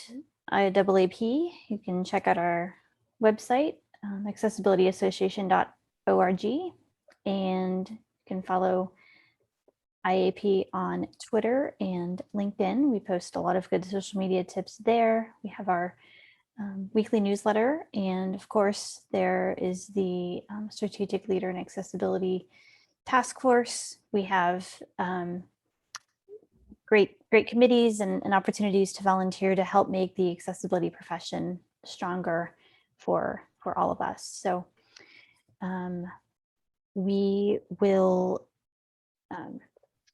IAAP. You can check out our website, accessibilityassociation.org, and you can follow IAAP on Twitter and LinkedIn. We post a lot of good social media tips there. We have our weekly newsletter, and of course, there is the Strategic Leader and Accessibility Taskforce. We have great committees and opportunities to volunteer to help make the accessibility profession stronger for all of us. So we will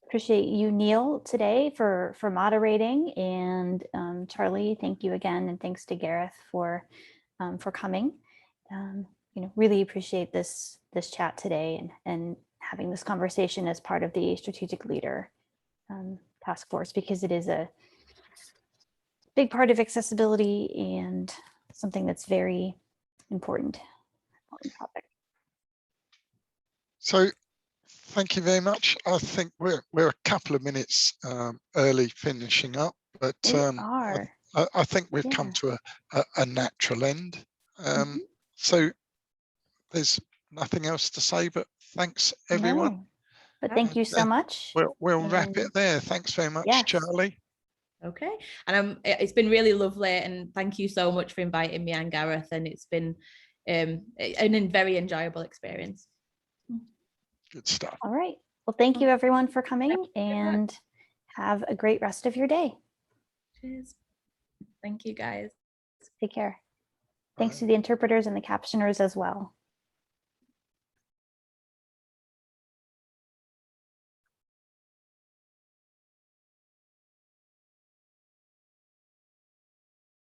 appreciate you, Neil, today for moderating, and Charlie, thank you again, and thanks to Gareth for coming. Really appreciate this chat today and having this conversation as part of the Strategic Leader Task Force, because it is a big part of accessibility and something that's very important topic. So thank you very much. I think we're a couple of minutes early finishing up, but I think we've come to a natural end. So there's nothing else to say, but thanks everyone. No, but thank you so much. We'll wrap it there. Thanks very much, Charlie. Okay, and it's been really lovely, and thank you so much for inviting me and Gareth, and it's been a very enjoyable experience. Good stuff. All right. Well, thank you everyone for coming, and have a great rest of your day. Cheers. Thank you, guys. Take care. Thanks to the interpreters and the captioners as well.